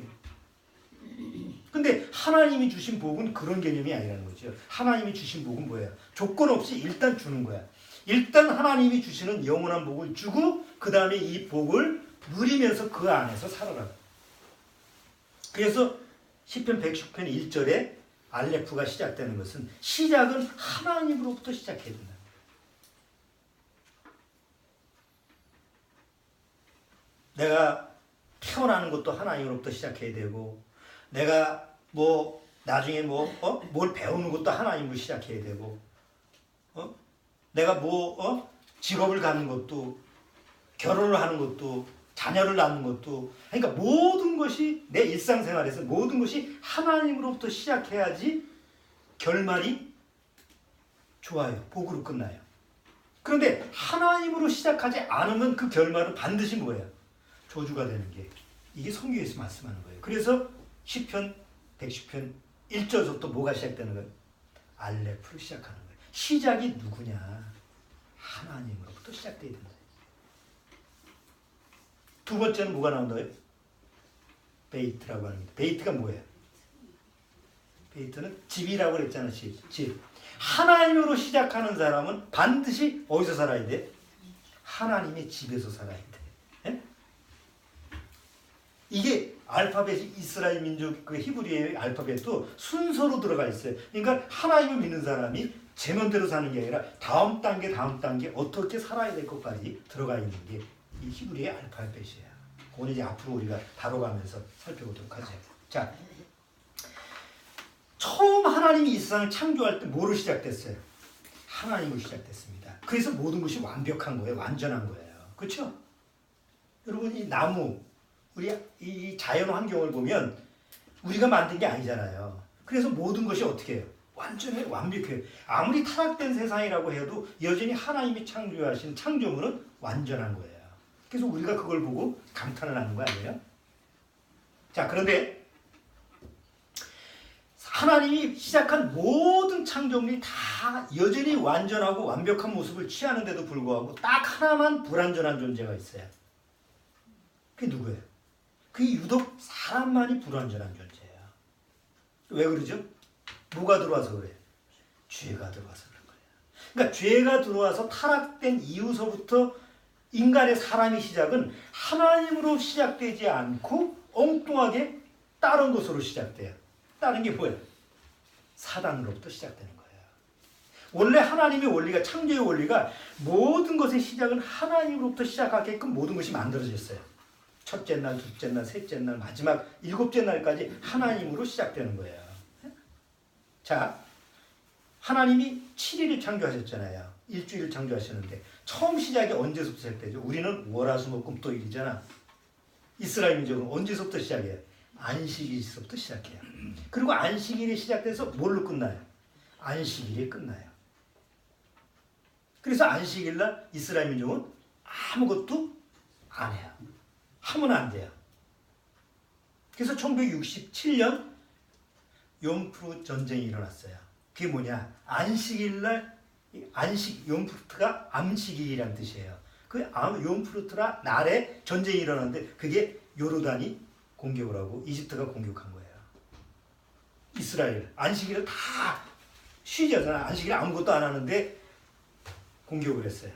[SPEAKER 1] 근데 하나님이 주신 복은 그런 개념이 아니라는 거죠. 하나님이 주신 복은 뭐예요? 조건 없이 일단 주는 거야. 일단 하나님이 주시는 영원한 복을 주고 그 다음에 이 복을 누리면서 그 안에서 살아라. 그래서 시편 110편 1절에 알레프가 시작되는 것은 시작은 하나님으로부터 시작해야 된다. 내가 태어나는 것도 하나님으로부터 시작해야 되고 내가 뭐 나중에 뭘 배우는 것도 하나님으로 시작해야 되고 내가 직업을 갖는 것도 결혼을 하는 것도 자녀를 낳는 것도 그러니까 모든 것이 내 일상생활에서 모든 것이 하나님으로부터 시작해야지 결말이 좋아요. 복으로 끝나요. 그런데 하나님으로 시작하지 않으면 그 결말은 반드시 뭐예요? 저주가 되는 게 이게 성경에서 말씀하는 거예요. 그래서 시편 110편 1절부터 뭐가 시작되는 거예요? 알레프로 시작하는 거예요. 시작이 누구냐? 하나님으로부터 시작돼야 된다. 두 번째는 뭐가 나온다고요? 베이트라고 하는 게. 베이트가 뭐예요? 베이트는 집이라고 그랬잖아. 집. 하나님으로 시작하는 사람은 반드시 어디서 살아야 돼? 하나님의 집에서 살아야 돼. 예? 이게 알파벳이 이스라엘 민족 그 히브리의 알파벳도 순서로 들어가 있어요. 그러니까 하나님을 믿는 사람이 제 맘대로 사는 게 아니라 다음 단계 어떻게 살아야 될 것까지 들어가 있는 게 이 히브리의 알파벳이에요. 그건 이제 앞으로 우리가 다뤄가면서 살펴보도록 하죠. 자, 처음 하나님이 이 세상을 창조할 때 뭐로 시작됐어요? 하나님으로 시작됐습니다. 그래서 모든 것이 완벽한 거예요. 완전한 거예요. 그렇죠? 여러분 이 나무 우리 이 자연 환경을 보면 우리가 만든 게 아니잖아요. 그래서 모든 것이 어떻게 해요? 완전히 완벽해요. 아무리 타락된 세상이라고 해도 여전히 하나님이 창조하신 창조물은 완전한 거예요. 그래서 우리가 그걸 보고 감탄을 하는 거 아니에요? 자, 그런데 하나님이 시작한 모든 창조물이 다 여전히 완전하고 완벽한 모습을 취하는데도 불구하고 딱 하나만 불완전한 존재가 있어요. 그게 누구예요? 그게 유독 사람만이 불완전한 존재예요. 왜 그러죠? 뭐가 들어와서 그래요? 죄가 들어와서 그런 거예요. 그러니까 죄가 들어와서 타락된 이후서부터 인간의 사람의 시작은 하나님으로 시작되지 않고 엉뚱하게 다른 것으로 시작돼요. 다른 게 뭐예요? 사단으로부터 시작되는 거예요. 원래 하나님의 원리가, 창조의 원리가 모든 것의 시작은 하나님으로부터 시작하게끔 모든 것이 만들어졌어요. 첫째 날, 둘째 날, 셋째 날, 마지막 일곱째 날까지 하나님으로 시작되는 거예요. 자, 하나님이 7일을 창조하셨잖아요. 일주일을 창조하셨는데 처음 시작이 언제부터 시작되죠? 우리는 월화수목금토일이잖아. 이스라엘 민족은 언제부터 시작해요? 안식일서부터 시작해요. 그리고 안식일이 시작돼서 뭘로 끝나요? 안식일이 끝나요. 그래서 안식일날 이스라엘 민족은 아무것도 안 해요. 하면 안 돼요. 그래서 1967년 욤푸르 전쟁이 일어났어요. 그게 뭐냐? 안식일날 욤푸르트가 암식일이라는 뜻이에요. 그 욤푸르트라 날에 전쟁이 일어났는데 그게 요르단이 공격을 하고 이집트가 공격한 거예요. 이스라엘 안식일을 다 쉬잖아. 안식일 아무것도 안 하는데 공격을 했어요.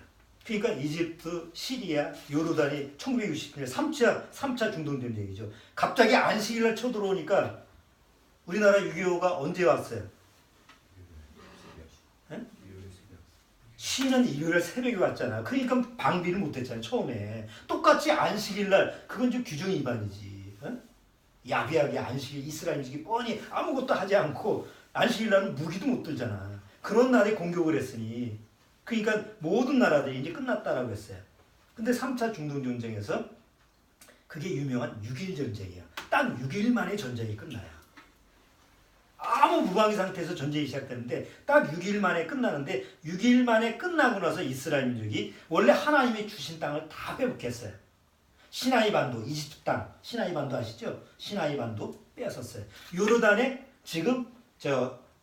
[SPEAKER 1] 그러니까 이집트, 시리아, 요르단이 1960년 3차 중동전쟁이죠. 갑자기 안식일날 쳐들어오니까 우리나라 6.25가 언제 왔어요? 쉬는 일요일 새벽에 왔잖아. 그러니까 방비를 못했잖아요. 처음에. 똑같이 안식일날 그건 좀 규정 위반이지. 야비하게 안식일 이스라엘 민족이 뻔히 아무것도 하지 않고 안식일날은 무기도 못 들잖아. 그런 날에 공격을 했으니 그러니까 모든 나라들이 이제 끝났다라고 했어요. 근데 3차 중동전쟁에서 그게 유명한 6.1 전쟁이에요. 딱 6일 만에 전쟁이 끝나요. 아무 무방비 상태에서 전쟁이 시작되는데 딱 6일 만에 끝나는데 6일 만에 끝나고 나서 이스라엘 민족이 원래 하나님이 주신 땅을 다 빼앗겼어요. 시나이 반도, 이집트 땅, 시나이 반도 아시죠? 시나이 반도 빼앗았어요. 요르단에 지금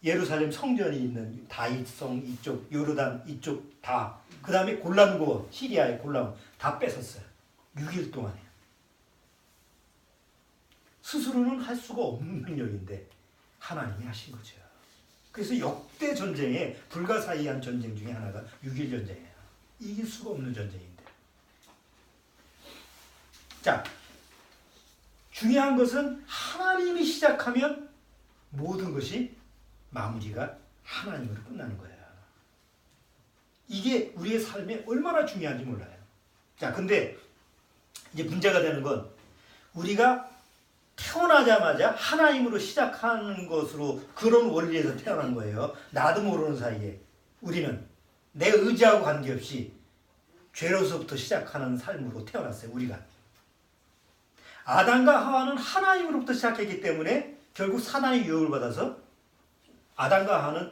[SPEAKER 1] 예루살렘 성전이 있는 다윗성 이쪽, 요르단 이쪽 다, 그 다음에 골란고원, 시리아의 골란고원 다 뺏었어요. 6일 동안에. 스스로는 할 수가 없는 능력인데 하나님이 하신 거죠. 그래서 역대 전쟁에 불가사의한 전쟁 중에 하나가 6.1 전쟁이에요. 이길 수가 없는 전쟁인데. 자, 중요한 것은 하나님이 시작하면 모든 것이 마무리가 하나님으로 끝나는 거예요. 이게 우리의 삶에 얼마나 중요한지 몰라요. 자, 근데 이제 문제가 되는 건 우리가 태어나자마자 하나님으로 시작하는 것으로 그런 원리에서 태어난 거예요. 나도 모르는 사이에 우리는 내 의지하고 관계없이 죄로서부터 시작하는 삶으로 태어났어요. 우리가. 아담과 하와는 하나님으로부터 시작했기 때문에 결국 사단의 유혹을 받아서 아담과 하와는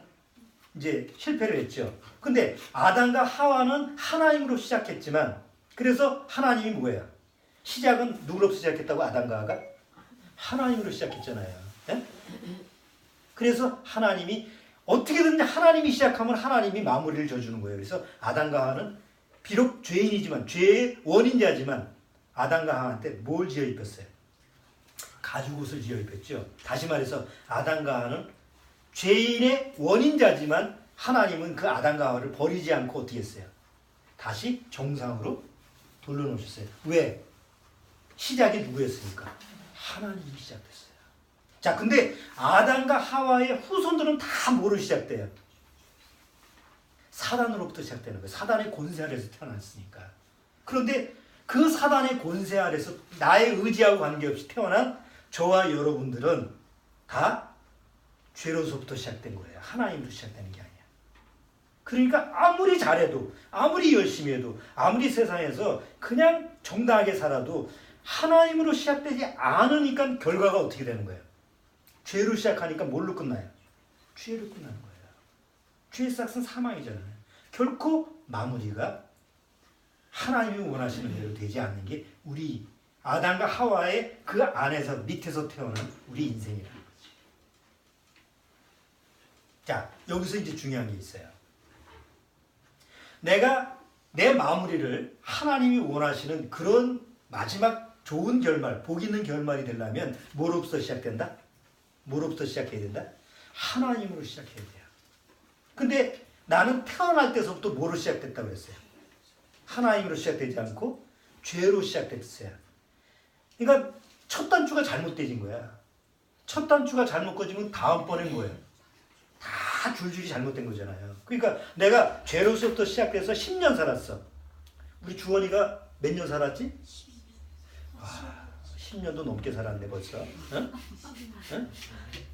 [SPEAKER 1] 이제 실패를 했죠. 근데 아담과 하와는 하나님으로 시작했지만 그래서 하나님이 뭐예요? 시작은 누구로부터 시작했다고? 아담과 하와가? 하나님으로 시작했잖아요. 네? 그래서 하나님이 어떻게든 하나님이 시작하면 하나님이 마무리를 져주는 거예요. 그래서 아담과 하와는 비록 죄인이지만 죄의 원인자지만 아담과 하와한테 뭘 지어 입혔어요? 가죽옷을 지어 입혔죠. 다시 말해서 아담과 하와는 죄인의 원인자지만 하나님은 그 아담과 하와를 버리지 않고 어떻게 했어요? 다시 정상으로 돌려놓으셨어요. 왜? 시작이 누구였습니까? 하나님이 시작됐어요. 자, 근데 아담과 하와의 후손들은 다 뭐로 시작돼요? 사단으로부터 시작되는 거예요. 사단의 권세 아래서 태어났으니까. 그런데 그 사단의 권세 아래서 나의 의지하고 관계없이 태어난 저와 여러분들은 다 죄로서부터 시작된 거예요. 하나님으로 시작되는 게 아니야. 그러니까 아무리 잘해도, 아무리 열심히 해도, 아무리 세상에서 그냥 정당하게 살아도 하나님으로 시작되지 않으니까 결과가 어떻게 되는 거예요? 죄로 시작하니까 뭘로 끝나요? 죄로 끝나는 거예요. 죄의 싹은 사망이잖아요. 결코 마무리가 하나님이 원하시는 대로 되지 않는 게 우리 아담과 하와의 그 안에서 밑에서 태어난 우리 인생이라는 거지. 자, 여기서 이제 중요한 게 있어요. 내가 내 마무리를 하나님이 원하시는 그런 마지막 좋은 결말, 복 있는 결말이 되려면 뭐로부터 시작된다? 뭐로부터 시작해야 된다? 하나님으로 시작해야 돼요. 근데 나는 태어날 때서부터 뭐로 시작됐다고 그랬어요? 하나님으로 시작되지 않고 죄로 시작됐어요. 그러니까 첫 단추가 잘못되진 거야. 첫 단추가 잘못 꺼지면 다음번엔 뭐예요? 다 줄줄이 잘못된 거잖아요. 그러니까 내가 죄로서부터 시작돼서 10년 살았어. 우리 주원이가 몇 년 살았지? 10년도 넘게 살았네 벌써. 응? 응?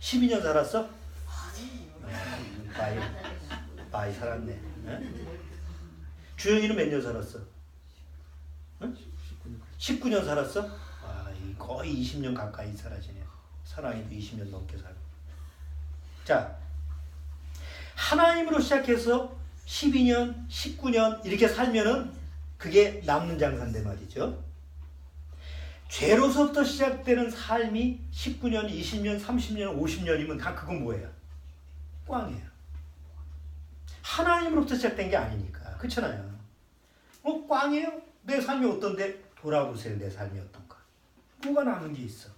[SPEAKER 1] 12년 살았어? 많이 살았네. 응? 주영이는 몇 년 살았어? 응? 19년 살았어? 거의 20년 가까이 살아지네. 사랑이도 20년 넘게 살고. 자, 하나님으로 시작해서 12년, 19년 이렇게 살면은 그게 남는 장사인데 말이죠. 죄로서부터 시작되는 삶이 19년, 20년, 30년, 50년이면 다 그건 뭐예요? 꽝이에요. 하나님으로부터 시작된 게 아니니까. 그렇잖아요. 꽝이에요? 내 삶이 어떤데? 돌아보세요. 내 삶이 어떤가. 뭐가 남은 게 있어.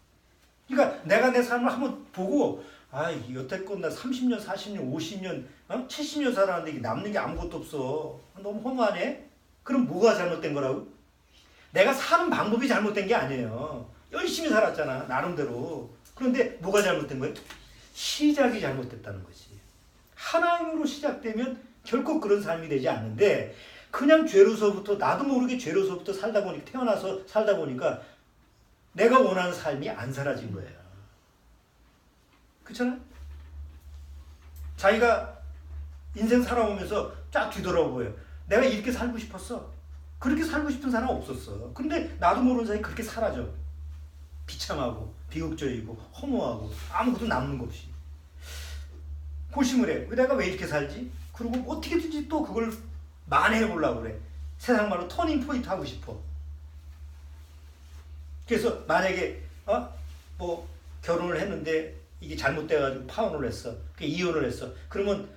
[SPEAKER 1] 그러니까 내가 내 삶을 한번 보고 여태껏 나 30년, 40년, 50년, 70년 살았는데 이게 남는 게 아무것도 없어. 너무 허무하네? 그럼 뭐가 잘못된 거라고? 내가 사는 방법이 잘못된 게 아니에요. 열심히 살았잖아. 나름대로. 그런데 뭐가 잘못된 거예요? 시작이 잘못됐다는 거지. 하나님으로 시작되면 결코 그런 삶이 되지 않는데 그냥 죄로서부터 나도 모르게 죄로서부터 살다 보니까 태어나서 살다 보니까 내가 원하는 삶이 안 사라진 거예요. 그렇잖아요? 자기가 인생 살아오면서 쫙 뒤돌아보고요. 내가 이렇게 살고 싶었어. 그렇게 살고 싶은 사람 없었어. 근데 나도 모르는 사이에 그렇게 사라져. 비참하고 비극적이고 허무하고 아무것도 남는 것 없이. 고심을 해. 내가 왜 이렇게 살지? 그리고 어떻게든지 또 그걸 만회해보려고 그래. 세상 말로 터닝 포인트 하고 싶어. 그래서 만약에 결혼을 했는데 이게 잘못돼가지고 파혼을 했어. 이혼을 했어. 그러면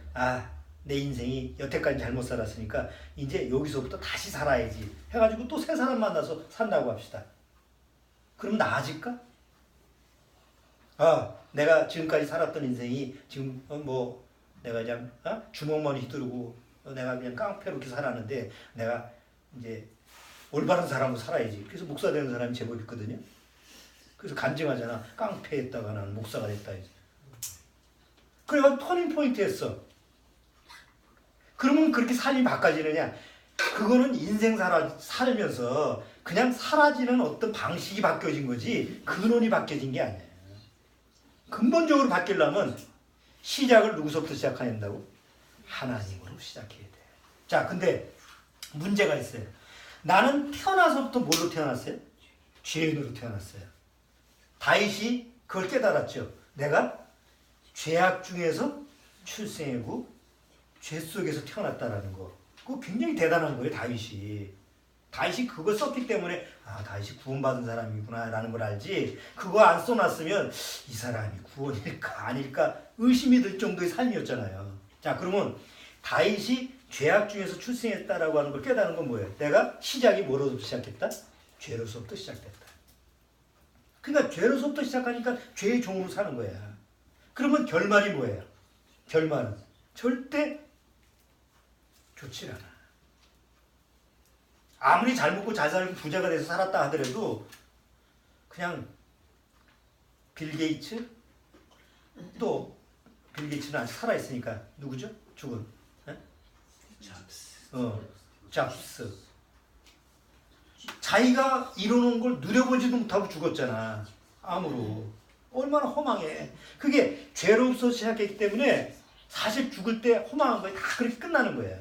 [SPEAKER 1] 내 인생이 여태까지 잘못 살았으니까 이제 여기서부터 다시 살아야지 해가지고 또 새 사람 만나서 산다고 합시다. 그럼 나아질까? 내가 지금까지 살았던 인생이 지금 내가 그냥 주먹만 휘두르고 내가 그냥 깡패로 이렇게 살았는데 내가 이제 올바른 사람으로 살아야지. 그래서 목사 되는 사람이 제법 있거든요. 그래서 간증하잖아. 깡패했다가 나는 목사가 됐다. 그래가 터닝 포인트 했어. 그러면 그렇게 삶이 바꿔지느냐? 그거는 인생 살면서 그냥 사라지는 어떤 방식이 바뀌어진 거지 근원이 바뀌어진 게 아니에요. 근본적으로 바뀌려면 시작을 누구서부터 시작해야 된다고? 하나님으로 시작해야 돼. 자, 근데 문제가 있어요. 나는 태어나서부터 뭘로 태어났어요? 죄인으로 태어났어요. 다윗이 그걸 깨달았죠. 내가 죄악 중에서 출생하고 죄 속에서 태어났다라는 거. 그거 굉장히 대단한 거예요, 다윗이. 다윗이 그걸 썼기 때문에 다윗이 구원받은 사람이구나 라는 걸 알지, 그거 안 써놨으면 이 사람이 구원일까 아닐까 의심이 들 정도의 삶이었잖아요. 자, 그러면 다윗이 죄악 중에서 출생했다라고 하는 걸 깨달은 건 뭐예요? 내가 시작이 뭐로부터 시작했다? 죄로서부터 시작됐다. 그러니까 죄로서부터 시작하니까 죄의 종으로 사는 거야. 그러면 결말이 뭐예요? 결말은 절대 좋지 않아. 아무리 잘 먹고 잘 살고 부자가 돼서 살았다 하더라도 그냥 빌 게이츠, 또 빌 게이츠는 아직 살아있으니까 누구죠? 죽은 잡스. 자기가 이뤄놓은 걸 누려보지도 못하고 죽었잖아. 암으로. 얼마나 허망해. 그게 죄로부터 시작했기 때문에 사실 죽을 때 허망한 거에 다 그렇게 끝나는 거야.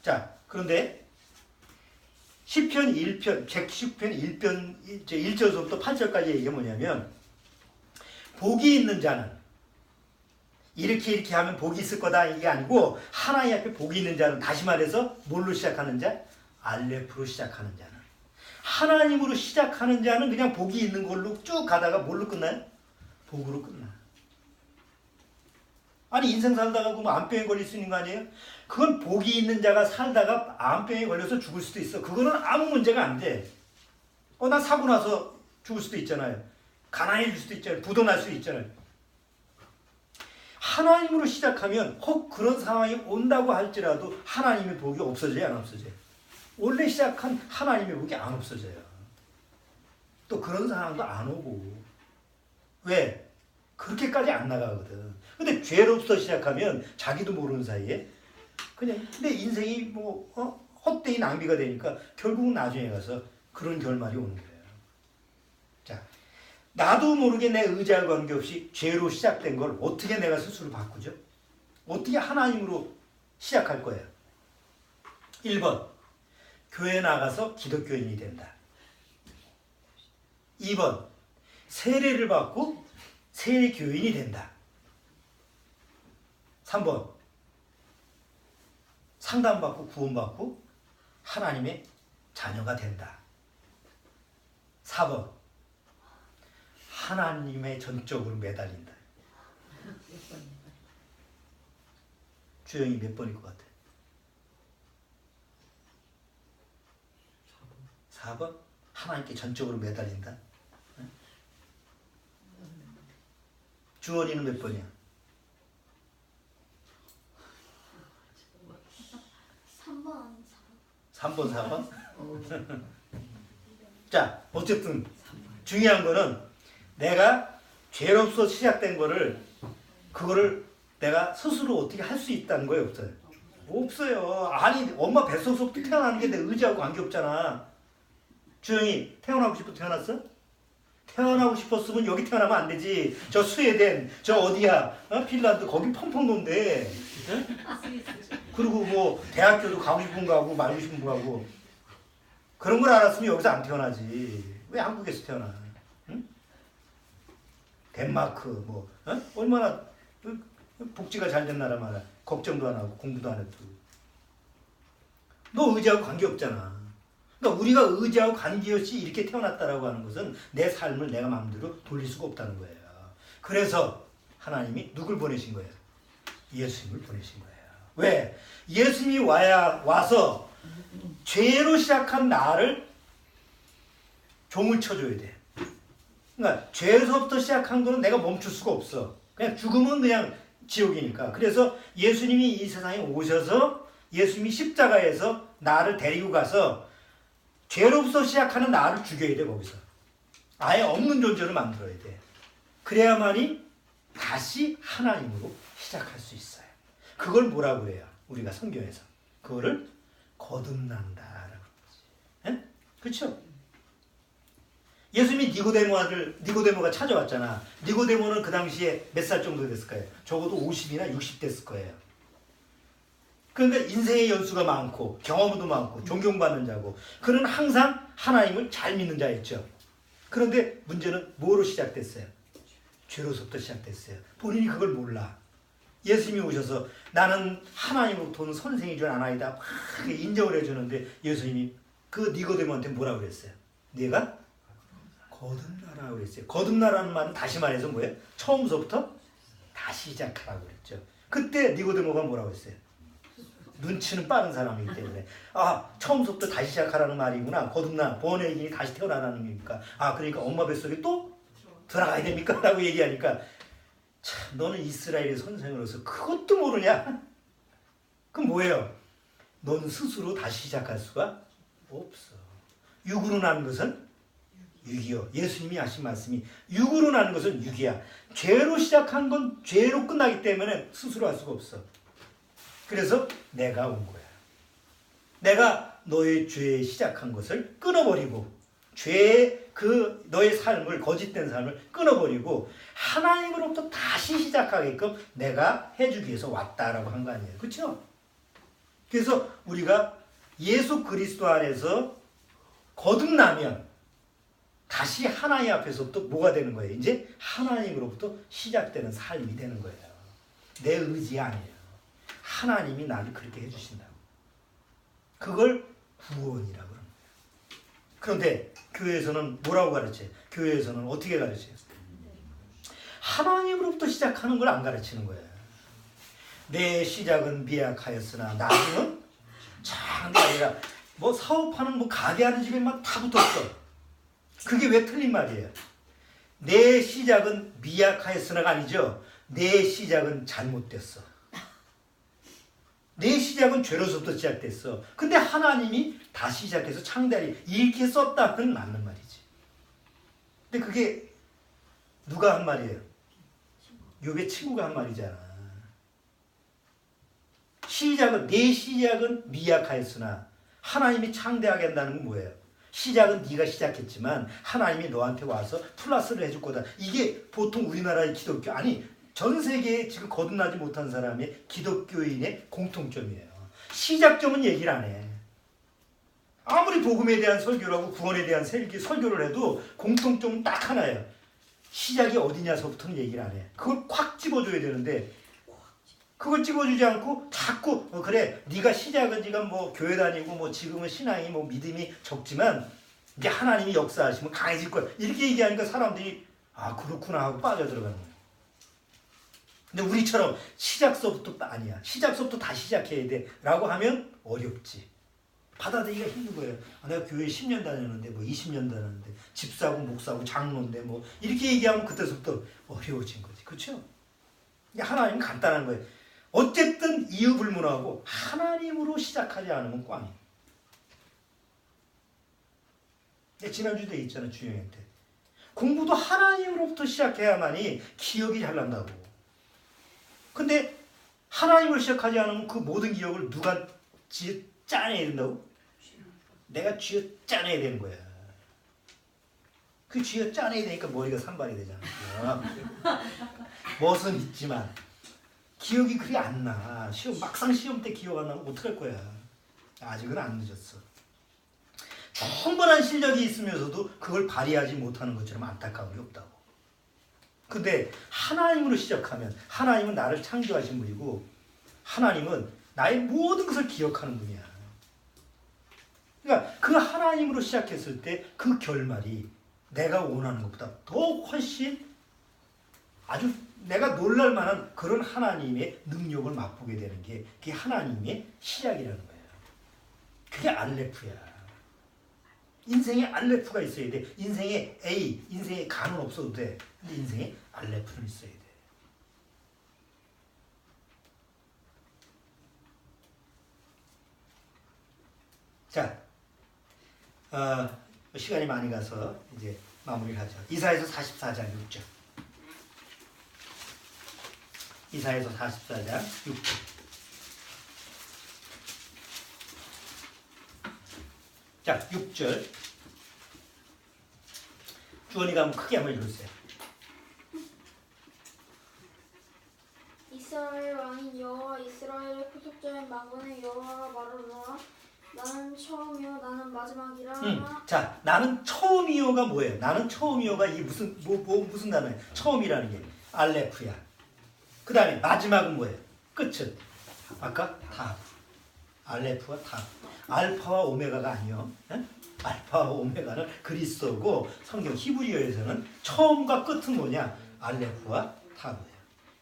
[SPEAKER 1] 자, 그런데 시편 1편, 110편 1편 1절부터 8절까지 얘기가 뭐냐면, 복이 있는 자는 이렇게 하면 복이 있을 거다 이게 아니고, 하나님 앞에 복이 있는 자는, 다시 말해서 뭘로 시작하는 자? 알레프로 시작하는 자는, 하나님으로 시작하는 자는 그냥 복이 있는 걸로 쭉 가다가 뭘로 끝나요? 복으로 끝나. 아니 인생 살다가 그 암병에 걸릴 수 있는 거 아니에요? 그건 복이 있는 자가 살다가 암병에 걸려서 죽을 수도 있어. 그거는 아무 문제가 안 돼. 나 사고 나서 죽을 수도 있잖아요. 가난해질 수도 있잖아요. 부도 날 수도 있잖아요. 하나님으로 시작하면 혹 그런 상황이 온다고 할지라도 하나님의 복이 없어져요, 안 없어져요? 원래 시작한 하나님의 복이 안 없어져요. 또 그런 상황도 안 오고. 왜? 그렇게까지 안 나가거든. 근데 죄로부터 시작하면 자기도 모르는 사이에 그냥 내 인생이 헛되이 낭비가 되니까 결국은 나중에 가서 그런 결말이 오는 거예요. 자, 나도 모르게 내 의지와 관계없이 죄로 시작된 걸 어떻게 내가 스스로 바꾸죠? 어떻게 하나님으로 시작할 거예요? 1번, 교회 나가서 기독교인이 된다. 2번, 세례를 받고 세례교인이 된다. 3번, 상담받고 구원받고 하나님의 자녀가 된다. 4번, 하나님의 전적으로 매달린다. 주영이 몇 번일 것 같아? 4번? 하나님께 전적으로 매달린다. 주원이는 몇 번이야? 3번, 4번? 자, 어쨌든 중요한 거는 내가 죄로서 시작된 거를 그거를 내가 스스로 어떻게 할 수 있다는 거예요, 없어요? 없어요. 아니 엄마 뱃속부터 태어나는 게 내 의지하고 관계없잖아. 주영이 태어나고 싶어 태어났어? 태어나고 싶었으면 여기 태어나면 안 되지. 저 스웨덴, 저 어디야? 핀란드 거기 펑펑 논대. 그리고 뭐 대학교도 가고 싶은 거 하고 말고 싶은 거 하고. 그런 걸 알았으면 여기서 안 태어나지. 왜 한국에서 태어나? 응? 덴마크 뭐 얼마나 복지가 잘 된 나라 말이야. 걱정도 안 하고 공부도 안 해도. 너 의지하고 관계없잖아. 그러니까 우리가 의지하고 관계없이 이렇게 태어났다라고 하는 것은 내 삶을 내가 마음대로 돌릴 수가 없다는 거예요. 그래서 하나님이 누굴 보내신 거예요? 예수님을 보내신 거예요. 왜? 예수님이 와서 죄로 시작한 나를 종을 쳐줘야 돼. 그러니까 죄에서부터 시작한 거는 내가 멈출 수가 없어. 그냥 죽으면 그냥 지옥이니까. 그래서 예수님이 이 세상에 오셔서 예수님이 십자가에서 나를 데리고 가서 죄로부터 시작하는 나를 죽여야 돼. 거기서 아예 없는 존재를 만들어야 돼. 그래야만이 다시 하나님으로 시작할 수 있어요. 그걸 뭐라고 그래요? 우리가 성경에서 그거를 거듭난다라고 그러지. 그렇죠? 예수님이 니고데모가 찾아왔잖아. 니고데모는 그 당시에 몇 살 정도 됐을 거예요? 적어도 50이나 60 됐을 거예요. 그러니까 인생의 연수가 많고 경험도 많고 존경받는 자고 그는 항상 하나님을 잘 믿는 자였죠. 그런데 문제는 뭐로 시작됐어요? 죄로부터 시작됐어요. 본인이 그걸 몰라. 예수님이 오셔서 나는 하나님으로부터는 선생이 줄 아나이다 막 인정을 해주는데 예수님이 그 니고데모한테 뭐라고 그랬어요? 네가 거듭나라고 그랬어요. 거듭나라는 말은 다시 말해서 뭐예요? 처음부터 다시 시작하라고 그랬죠. 그때 니고데모가 뭐라고 했어요? 눈치는 빠른 사람이기 때문에 처음부터 다시 시작하라는 말이구나. 거듭나 본의 다시 태어나라는 얘기니까 그러니까 엄마 뱃속에 또 들어가야 됩니까? 라고 얘기하니까 참 너는 이스라엘의 선생으로서 그것도 모르냐? 그럼 뭐예요? 넌 스스로 다시 시작할 수가 없어. 육으로 난 것은 육이요. 예수님이 하신 말씀이 육으로 나는 것은 육이야. 죄로 시작한 건 죄로 끝나기 때문에 스스로 할 수가 없어. 그래서 내가 온 거야. 내가 너의 죄에 시작한 것을 끊어버리고 죄의 너의 삶을 거짓된 삶을 끊어버리고 하나님으로부터 다시 시작하게끔 내가 해주기 위해서 왔다라고 한 거 아니에요. 그렇죠? 그래서 우리가 예수 그리스도 안에서 거듭나면 다시 하나님 앞에서부터 뭐가 되는 거예요? 이제 하나님으로부터 시작되는 삶이 되는 거예요. 내 의지 아니에요. 하나님이 나를 그렇게 해주신다고. 그걸 구원이라고 합니다. 그런데 교회에서는 뭐라고 가르쳐요? 교회에서는 어떻게 가르쳐요? 하나님으로부터 시작하는 걸 안 가르치는 거예요. 내 시작은 미약하였으나 나중은 장대하리라. 뭐 사업하는 뭐 가게 하는 집에 막 다 붙었어. 그게 왜 틀린 말이에요? 내 시작은 미약하였으나가 아니죠. 내 시작은 잘못됐어. 내 시작은 죄로서부터 시작됐어. 근데 하나님이 다시 시작해서 창대하리 이렇게 썼다. 그건 맞는 말이지. 근데 그게 누가 한 말이에요? 욥의 친구가 한 말이잖아. 내 시작은 미약하였으나 하나님이 창대하게 한다는 건 뭐예요? 시작은 네가 시작했지만 하나님이 너한테 와서 플러스를 해줄 거다. 이게 보통 우리나라의 기독교, 아니 전 세계에 지금 거듭나지 못한 사람의 기독교인의 공통점이에요. 시작점은 얘기를 안 해. 아무리 복음에 대한 설교를 하고 구원에 대한 설교를 해도 공통점은 딱 하나예요. 시작이 어디냐서부터는 얘기를 안 해. 그걸 콱 집어줘야 되는데 그걸 집어주지 않고 자꾸 그래 네가 시작은 네가 뭐 교회 다니고 뭐 지금은 신앙이 뭐 믿음이 적지만 이제 하나님이 역사하시면 강해질 거야. 이렇게 얘기하니까 사람들이 아 그렇구나 하고 빠져들어가는 거야. 근데 우리처럼 시작서부터 아니야. 시작서부터 다시 시작해야 돼 라고 하면 어렵지. 받아들이기가 힘든 거예요. 아, 내가 교회 10년 다녔는데 뭐 20년 다녔는데 집사고 목사고 장로인데 뭐 이렇게 얘기하면 그때서부터 어려워진 거지. 그렇죠? 하나님은 간단한 거예요. 어쨌든 이유 불문하고 하나님으로 시작하지 않으면 꽝이에요. 지난주에 있잖아 주영한테. 공부도 하나님으로부터 시작해야만이 기억이 잘 난다고. 근데 하나님으로 시작하지 않으면 그 모든 기억을 누가 짜내야 된다고? 내가 쥐어 짜내야 되는 거야. 그 쥐어 짜내야 되니까 머리가 산발이 되잖아. 멋은 있지만 기억이 그리 안 나. 막상 시험 때 기억 안 나면 어떡할 거야. 아직은 안 늦었어. 충분한 실력이 있으면서도 그걸 발휘하지 못하는 것처럼 안타까움이 없다고. 근데 하나님으로 시작하면 하나님은 나를 창조하신 분이고 하나님은 나의 모든 것을 기억하는 분이야. 그러니까 그 하나님으로 시작했을 때 그 결말이 내가 원하는 것보다 더 훨씬 아주 내가 놀랄 만한 그런 하나님의 능력을 맛보게 되는 게 그게 하나님의 시작이라는 거예요. 그게 알레프야. 인생에 알레프가 있어야 돼. 인생에 A, 인생에 간은 없어도 돼. 근데 인생에 알레프는 있어야 돼. 자, 시간이 많이 가서 이제 마무리를 하죠. 이사야서 44장 6절. 이사야서 44장 6절. 자, 6절. 주원이가 한번 크게 한번 읽어주세요.
[SPEAKER 2] 이스라엘 왕인 여호와 이스라엘의 포속자인 망군의 여호와가 말하노라. 나는 처음이요 나는 마지막이라.
[SPEAKER 1] 자, 나는 처음이요가 뭐예요? 나는 처음이요가 이게 무슨 단어예요? 처음이라는 게 알레프야. 그 다음에 마지막은 뭐예요? 끝은 아까 다 알레프와 다 알파와 오메가가 아니요. 알파와 오메가는 그리스도고 성경 히브리어에서는 처음과 끝은 뭐냐? 알레프와 타브예요.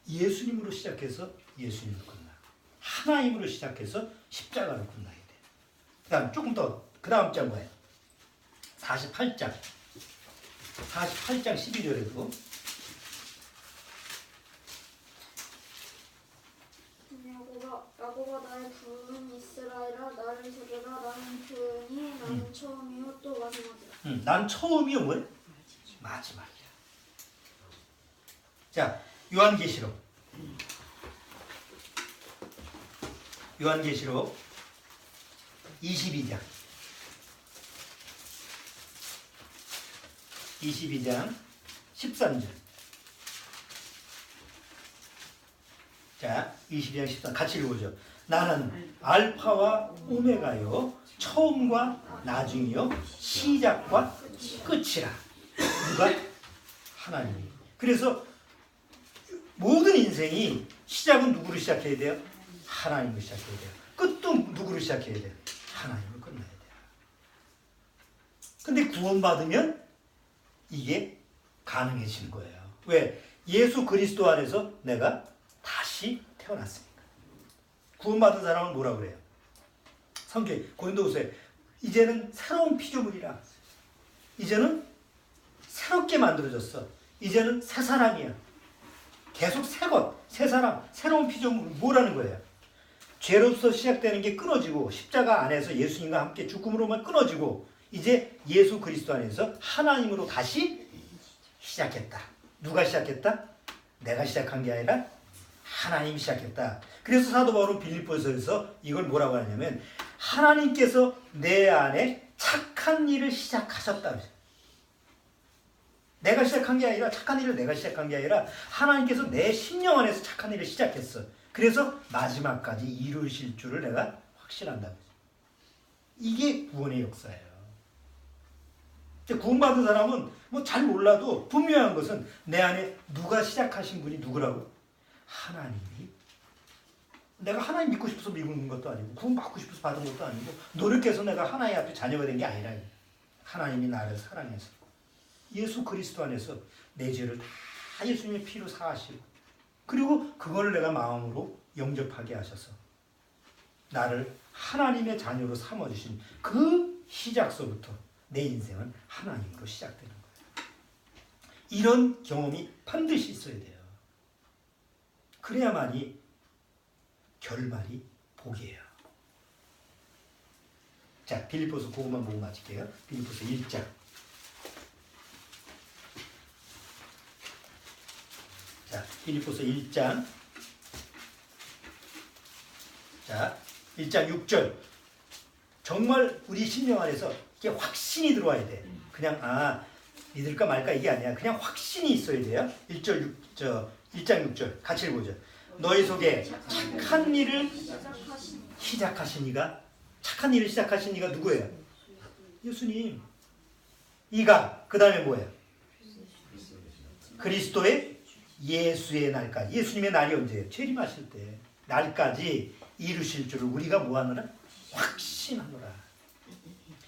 [SPEAKER 1] 예수님으로 시작해서 예수님으로 끝나. 하나님으로 시작해서 십자가로 끝나야 돼. 그 다음 조금 더 그 다음 장 뭐예요? 48장 12절에도
[SPEAKER 2] 야곱아 나의 부르는 이스라엘아 나를 들으라. 나는 그니 나는 처음이요 또 마지막이라.
[SPEAKER 1] 난 처음이요 뭐예요? 마지막이야. 자, 요한계시록 22장 13절. 자, 22장 13 같이 읽어보죠. 나는 알파와 오메가요 처음과 나중이요 시작과 끝이라. 누가? 하나님이. 그래서 모든 인생이 시작은 누구로 시작해야 돼요? 하나님으로 시작해야 돼요. 끝도 누구로 시작해야 돼요? 하나님으로 끝나야 돼요. 근데 구원받으면 이게 가능해지는 거예요. 왜? 예수 그리스도 안에서 내가 다시 태어났으니까. 구원받은 사람은 뭐라 그래요? 성경 고린도후서에 이제는 새로운 피조물이라. 이제는 새롭게 만들어졌어. 이제는 새 사람이야. 계속 새 것, 새 사람, 새로운 피조물 뭐라는 거예요? 죄로서 시작되는 게 끊어지고 십자가 안에서 예수님과 함께 죽음으로만 끊어지고 이제 예수 그리스도 안에서 하나님으로 다시 시작했다. 누가 시작했다? 내가 시작한 게 아니라 하나님이 시작했다. 그래서 사도 바울은 빌립보서에서 이걸 뭐라고 하냐면 하나님께서 내 안에 착한 일을 시작하셨다. 내가 시작한 게 아니라 착한 일을 내가 시작한 게 아니라 하나님께서 내 심령 안에서 착한 일을 시작했어. 그래서 마지막까지 이루실 줄을 내가 확신한다. 이게 구원의 역사예요. 구원받은 사람은 뭐 잘 몰라도 분명한 것은 내 안에 누가 시작하신 분이 누구라고? 하나님이. 내가 하나님 믿고 싶어서 믿는 것도 아니고 구원받고 싶어서 받은 것도 아니고 노력해서 내가 하나님 앞에 자녀가 된 게 아니라 하나님이 나를 사랑해서 예수 그리스도 안에서 내 죄를 다 예수님의 피로 사하시고 그리고 그걸 내가 마음으로 영접하게 하셔서 나를 하나님의 자녀로 삼아주신 그 시작서부터 내 인생은 하나님으로 시작되는 거예요. 이런 경험이 반드시 있어야 돼요. 그래야만이 결말이 복이에요. 자, 빌립보서 그것만 보고 마칠게요. 빌립보서 1장. 자, 빌립보서 1장. 자, 1장 6절. 정말 우리 심령 안에서 이게 확신이 들어와야 돼. 그냥 믿을까 말까 이게 아니야. 그냥 확신이 있어야 돼요. 1장 6절 같이 읽어보죠. 너희 속에 착한 일을 시작하신 이가 착한 일을 시작하신 이가 누구예요? 예수님. 이가 그 다음에 뭐예요? 그리스도의 예수의 날까지. 예수님의 날이 언제예요? 재림하실 때 날까지 이루실 줄을 우리가 뭐하느라? 확신하노라.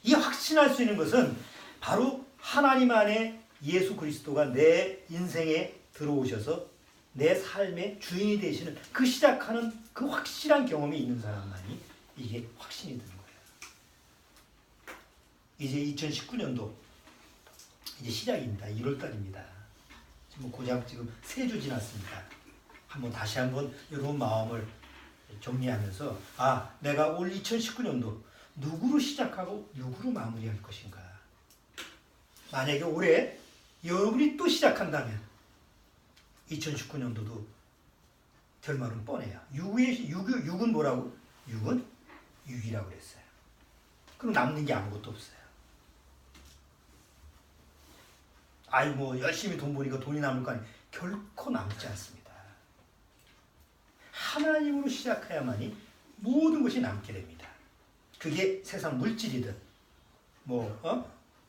[SPEAKER 1] 이 확신할 수 있는 것은 바로 하나님 안에 예수 그리스도가 내 인생에 들어오셔서 내 삶의 주인이 되시는 그 시작하는 그 확실한 경험이 있는 사람만이 이게 확신이 드는 거예요. 이제 2019년도 이제 시작입니다. 1월달입니다. 지금 고작 지금 3주 지났습니다. 다시 한번 여러분 마음을 정리하면서 내가 올 2019년도 누구로 시작하고 누구로 마무리할 것인가. 만약에 올해 여러분이 또 시작한다면 2019년도도 결말은 뻔해요. 6은 뭐라고? 6은 6이라고 그랬어요. 그럼 남는 게 아무것도 없어요. 열심히 돈 버니까 돈이 남을 거 아니에요. 결코 남지 않습니다. 하나님으로 시작해야만이 모든 것이 남게 됩니다. 그게 세상 물질이든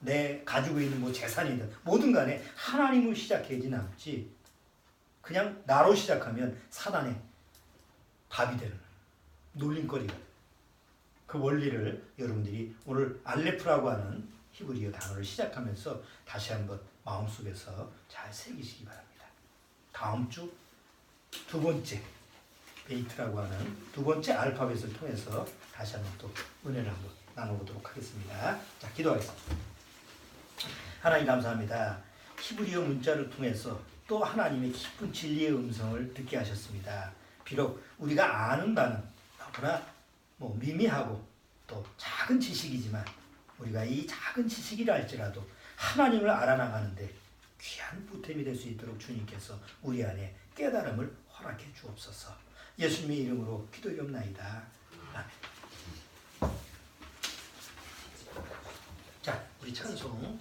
[SPEAKER 1] 내 가지고 있는 재산이든 뭐든 간에 하나님으로 시작해야지 남지. 그냥 나로 시작하면 사단의 밥이 되는 놀림거리가. 그 원리를 여러분들이 오늘 알레프라고 하는 히브리어 단어를 시작하면서 다시 한번 마음속에서 잘 새기시기 바랍니다. 다음 주 두 번째 베이트라고 하는 두 번째 알파벳을 통해서 다시 한번 또 은혜를 한번 나눠보도록 하겠습니다. 자, 기도하겠습니다. 하나님 감사합니다. 히브리어 문자를 통해서 또 하나님의 깊은 진리의 음성을 듣게 하셨습니다. 비록 우리가 아는 바는 너무나 미미하고 또 작은 지식이지만 우리가 이 작은 지식이라 할지라도 하나님을 알아나가는데 귀한 보탬이 될 수 있도록 주님께서 우리 안에 깨달음을 허락해 주옵소서. 예수님의 이름으로 기도드리옵나이다. 아멘. 자, 우리 찬송